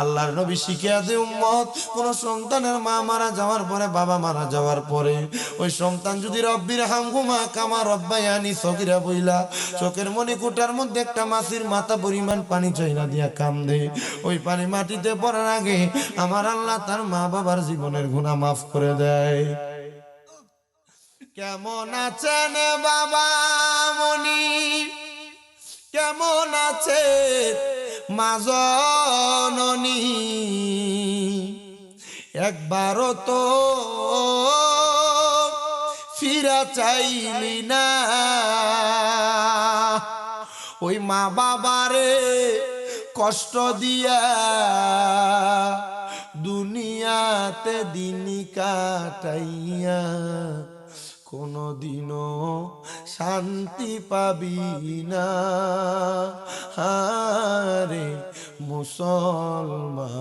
আল্লাহর নবী শিখিয়া দে উম্মত, কোন সন্তানের মা মারা যাওয়ার পরে, বাবা মারা যাওয়ার পরে ওই সন্তান যদি রব্বির হামহুমা কামা রব্বায়ানি সগীরা বইলা চোখের মণিকোটার মধ্যে একটা মাছির মাথা পরিমাণ পানি চাইনা দিয়া কান্দে, ওই পানি মাটিতে পড়ার আগে আমার আল্লাহ তার মা বাবার জীবনের গুনাহ মাফ করে দেয়। কেমন আছেন বাবা মনি, কেমন আছে মা জননী, একবারও তো ফিরা চাইলি না, ওই মা বাবারে কষ্ট দিয়া দুনিয়াতে দিন কাটাইয়া কোনদিনও শান্তি পাবি না। হারে মুসলমান,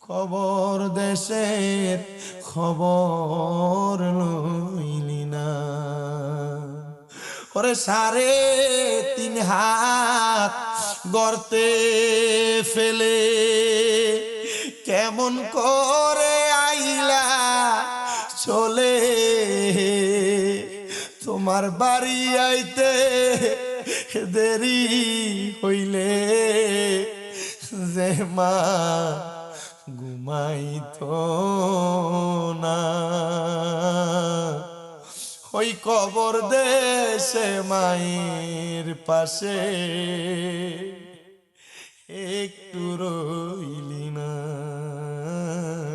খবর দেশের খবর লইলি না, ওরে 3.5 হাত গর্তে ফেলে কেমন করে আইলা চলে, তোমার বাড়ি আইতে দেরি হইলে যে মা ঘুমাইতো না, ওই কবর দেশে মায়ের পাশে একটু রইলি না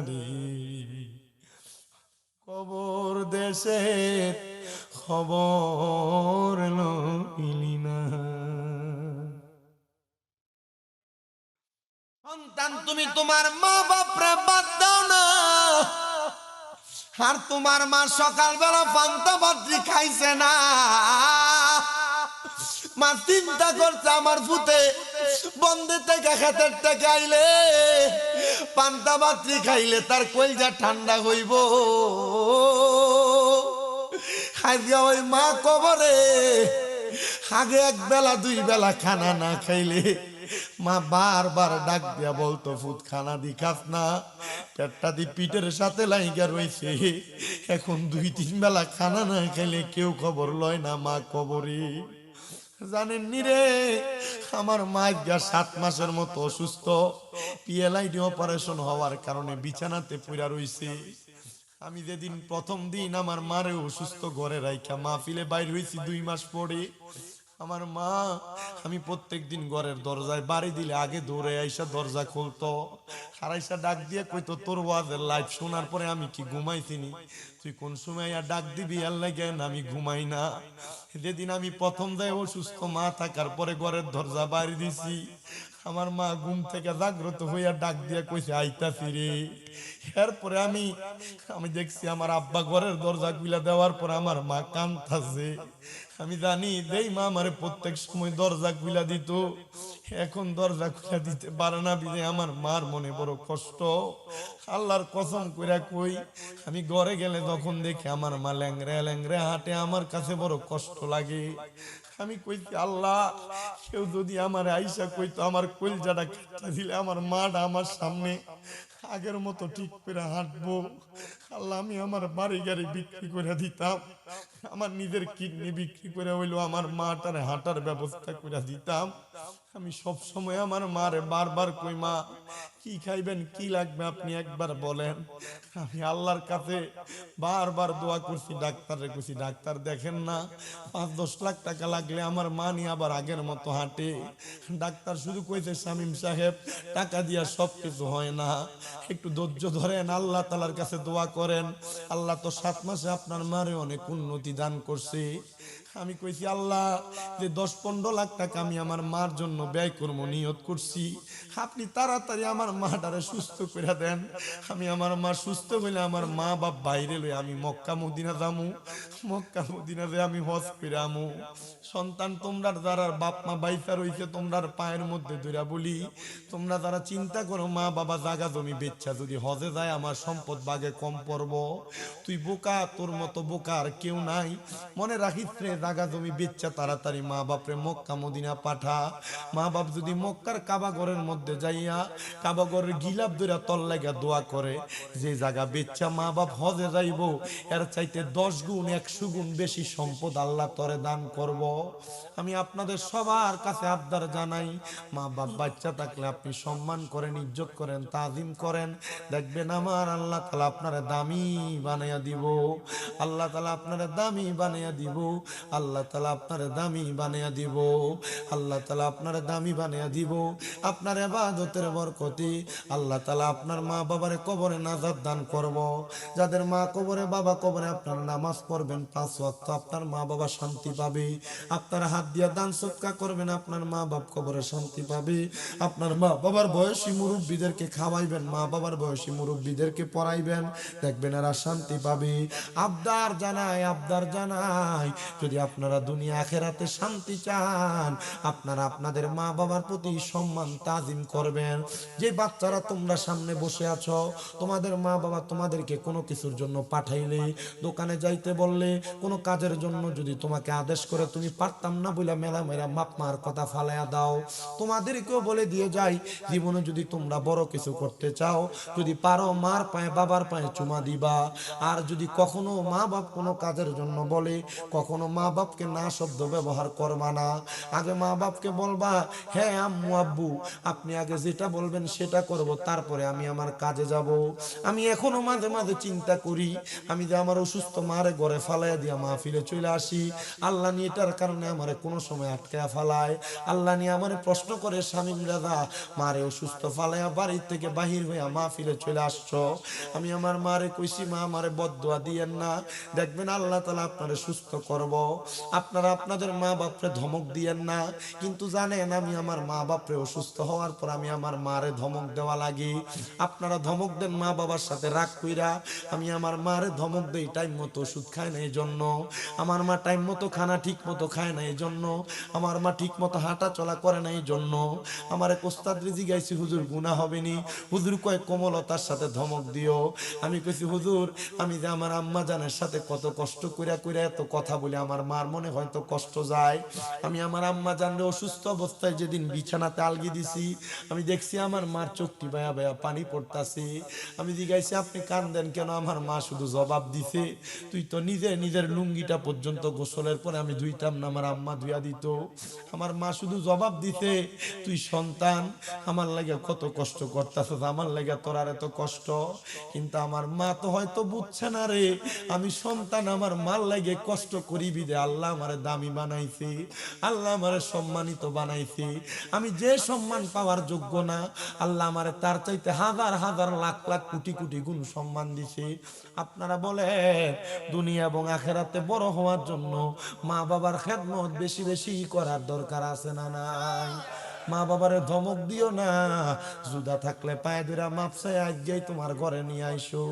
রে, কবর দেশের খবর লইলি না। সন্তান তুমি তোমার মা বাপরে বাদ দাও না, আর তোমার মা সকালবেলা পান্তা ভাত্রি খাইছে না, মা চিন্তা করছে আমার ফুতে বন্ধে থেকে খেতের থেকে আইলে পান্তা ভাত্রি খাইলে তার কলজা ঠান্ডা হইব। আজকে ওই মা কবরে আগে এক বেলা দুই বেলা খানা না খাইলে মা বারবার ডাক দিয়া বলতো ফুট খানা দি খাস না, পেটটা দি পিঠের সাথে লাইগা রইছে। এখন দুই তিন বেলা খানা না খাইলে কেউ খবর লয় না মা কবরে। জানেন নি রে, আমার মা 7 মাসের মতো অসুস্থ, পিএলআইডি অপারেশন হওয়ার কারণে বিছানাতে পড়া রইছে। আমি যেদিন প্রথম দিন আমার মারে অসুস্থ ঘরে রাইখা মাহফিলে বাইর হইছি 2 মাস পরে, আমার মা আমি প্রত্যেক দিন ঘরের দরজায় বাড়ি দিলে আগে দৌড়ে আইসা দরজা খুলতো, আর আইসা ডাক দিয়ে কইতো তোর ওয়াজের লাইভ শোনার পরে আমি কি ঘুমাইছিনি, তুই কোন সময় ডাক দিবি আল্লাহ জ্ঞান আমি ঘুমাই না। যেদিন আমি প্রথম যাই অসুস্থ মা থাকার পরে ঘরের দরজা বাড়ি দিছি, আমার মা ঘুম থেকে জাগ্রত হইয়া ডাক দিয়া কইছে আইতাছি রে। এরপরে আমি দেখছি আমার আব্বা ঘরের দরজা খুলে দেওয়ার পর আমার মা কাঁদতাছে। আমি জানি দেই মা আমারে প্রত্যেক সময় দরজা খুলে দিত, এখন দরজা খুলে দিতে পারে না বিদে আমার মার মনে বড় কষ্ট। আল্লাহর কসম কইরা কই, আমি ঘরে গেলে তখন দেখি আমার মা ল্যাংরে ল্যাংরে হাঁটে, আমার কাছে বড় কষ্ট লাগে। আমি কইছি আল্লাহ কেউ যদি আমার আইসা কইতো আমার কলজাটা কেটে দিলে আমার মাটা আমার সামনে আগের মতো ঠিক করে হাঁটবো, আল্লাহ আমি আমার বাড়ি গাড়ি বিক্রি করে দিতাম, আমার নিজের কিডনি বিক্রি করে হইলো আমার মাটার হাঁটার ব্যবস্থা করে দিতাম। আমি সব সময় আমার মারে বারবার কই মা কি খাইবেন কি লাগবে আপনি একবার বলেন। আমি আল্লাহর কাছে বারবার দোয়া করছি, ডাক্তারে কইছি ডাক্তার দেখেন না 5-10 লাখ টাকা লাগলে আমার মা নিয়ে আবার আগের মতো হাঁটে। ডাক্তার শুধু কইছে শামীম সাহেব টাকা দিয়া সব কিছু হয় না, একটু ধৈর্য ধরেন, আল্লাহ তাআলার কাছে দোয়া করেন, আল্লাহ তো 7 মাসে আপনার মারে অনেক উন্নতি দান করছে। আমি কইছি আল্লাহ যে 10-15 লাখ টাকা আমি আমার মার জন্য ব্যয় করব নিয়ত করছি, আপনি তাড়াতাড়ি আমার মাটারে সুস্থ করে দেন। আমি আমার মা সুস্থ হইলে আমার মা বাপ বাইরে লই আমি মক্কা মদিনা যামু, মক্কা মদিনা যে আমি হজ করে আমু। সন্তান তোমরা যারা বাপ মা বাইসা রইছে তোমরার পায়ের মধ্যে ধইরা বলি, তোমরা যারা চিন্তা করো মা বাবা জায়গা জমি বেচা যদি হজে যায় আমার সম্পদ ভাগে কম পড়ব, তুই বোকা, তোর মতো বোকা আর কেউ নাই। মনে রাখিস রে, জায়গা জমি বেচা তাড়াতাড়ি মা বাপরে মক্কা মদিনা পাঠা। মা বাপ যদি মক্কার কাবা ঘরের মধ্যে যাইয়া কাবা ঘরের গিলাপ ধইরা তল লাগা দোয়া করে, যে জায়গা বেচা মা বাপ হজে যাইব এর চাইতে 10 গুণ 100 গুণ বেশি সম্পদ আল্লাহ তরে দান করব। আমি আপনাদের সবার কাছে আবদার জানাই, মা বাপ বাচ্চা থাকলে আপনি সম্মান করেন, ইজ্জত করেন, তাজিম করেন, দেখবেন আমার আল্লাহ তাআলা আপনারে দামি বানাইয়া দিব, আল্লাহ তাআলা আপনারে দামি বানাইয়া দিব, আল্লাহ তাআলা আপনারে দামি বানাইয়া দিব, আল্লাহ তাআলা আপনারে দামি বানাইয়া দিব। আপনার ইবাদতের বরকতে আল্লাহ তাআলা আপনার মা বাবারে কবরে নাজাত দান করব। যাদের মা কবরে বাবা কবরে আপনার নামাজ পড়বেন 5 ওয়াক্ত, আপনার মা বাবা শান্তি পাবে। আপনার হাত দিয়া দান সদকা করবেন, আপনার মা বাপ কবরে শান্তি পাবে। আপনার মা বাবার বয়সী মুরব্বীদেরকে খাওয়াইবেন, মা বাবার বয়সী মুরব্বীদেরকে পড়াইবেন, দেখবেন এরা শান্তি পাবে। আবদার জানাই, আবদার জানাই, যদি আপনারা দুনিয়া আখিরাতে শান্তি চান আপনারা আপনাদের মা বাবার প্রতি সম্মান তাজিম করবেন। যে বাচ্চারা তোমরা সামনে বসে আছো, তোমাদের মা বাবা তোমাদেরকে কোনো কিছুর জন্য পাঠাইলে, দোকানে যাইতে বললে, কোনো কাজের জন্য যদি তোমাকে আদেশ করে তুমি পারতাম না বলে মেলা মেলা বাপ মার কথা ফালাইয়া দাও, তোমাদেরকেও বলে দিয়ে যাই জীবনে যদি তোমরা বড় কিছু করতে চাও, যদি পারো মার পায়ে বাবার পায়ে চুমা দিবা। আর যদি কখনো মা বাপ কোনো কাজের জন্য বলে, কখনো মা বাপকে না শব্দ ব্যবহার করবা না, আগে মা বাপকে বলবা হ্যাঁ আম্মু আব্বু আপনি আগে যেটা বলবেন সেটা করব, তারপরে আমি আমার কাজে যাব। আমি এখনো মাঝে মাঝে চিন্তা করি আমি যে আমার অসুস্থ মারে ঘরে ফালাইয়া দিয়া মাহফিলে চলে আসি, আল্লাহ নিয়ে এটার কারণে আমারে কোনো সময় আটকায়া ফালায়, আল্লাহ নিয়ে আমারে প্রশ্ন করে শামীম রাজা মারে অসুস্থ ফালাইয়া বাড়ি থেকে বাহির হইয়া মাহফিলে চলে আসছো। আমি আমার মারে কইছি মা আমারে বদদুয়া দিয়েন না, দেখবেন আল্লাহ তাআলা আপনারে সুস্থ করব। আপনারা আপনাদের মা বাপরে ধমক দিয়েন না, কিন্তু জানেন আমি আমার মা বাপরে অসুস্থ হওয়ার পর আমি আমার মারে ধমক দেওয়া লাগি। আপনারা ধমক দেন মা বাবার সাথে রাগ কইরা, আমি আমার মারে ধমক দেই টাইম মতো ওষুধ খায় না এই জন্য, আমার মা টাইম মতো খানা ঠিক মতো খায় না এই জন্য, আমার মা ঠিক মতো হাঁটা চলা করে না এই জন্য। আমার এক ওস্তাদ রিজি গাইছি, হুজুর গুনাহ হবে নি? হুজুর কয় কোমলতার সাথে ধমক দিও। আমি কইছি হুজুর আমি যে আমার আম্মা জানের সাথে কত কষ্ট কইরা কইরা এত কথা বলে আমার মার মনে হয়তো কষ্ট যায়। আমি আমার আম্মা জানরে অসুস্থ অবস্থায় যেদিন বিছানাতে আলগি দিছি, আমি দেখছি আমার মার চোখটি বায়া বায়া পানি পড়তাছে। আমি জিজ্ঞাসি আপনি কান্দেন কেন? আমার মা শুধু জবাব দিছে, তুই তো নিজের লুঙ্গিটা পর্যন্ত গোসলের পরে আমি ধুইতাম না, আমার আম্মা ধুইয়া দিত। আমার মা শুধু জবাব দিতে, তুই সন্তান আমার লাগে কত কষ্ট করতেছ, আমার লাগে তোর আর এত কষ্ট। কিন্তু আমার মা তো হয়তো বুঝছে না রে, আমি সন্তান আমার মার লাগে কষ্ট করি বিদে আল্লাহ আমারে দামি বানাইছে, আল্লাহ আমারে সম্মানিত বানাইছে। আমি যে সম্মান পাওয়ার যোগ্য না, আল্লাহ আমারে তার চাইতে হাজার হাজার লাখ লাখ কোটি কোটি গুণ সম্মান দিছে। আপনারা বলে দুনিয়া এবং আখেরাতে বড় হওয়ার জন্য মা বাবার খেদমত বেশি বেশি করার দরকার আছে না নাই? মা বাবারে ধমক দিও না, জুদা থাকলে পায়ে ধরে মাপ চাই আজকেই তোমার ঘরে নিয়ে আইসো,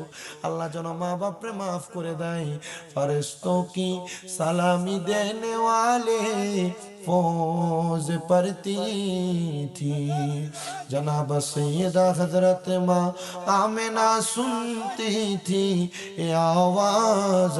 আল্লাহ যেন মা বাপরে মাফ করে দেয়। ফেরেশতোं की सलामी देने वाले फौज पड़ती थी, जनाब सैयदा हजरत माँ आमिना सुनती थी ये आवाज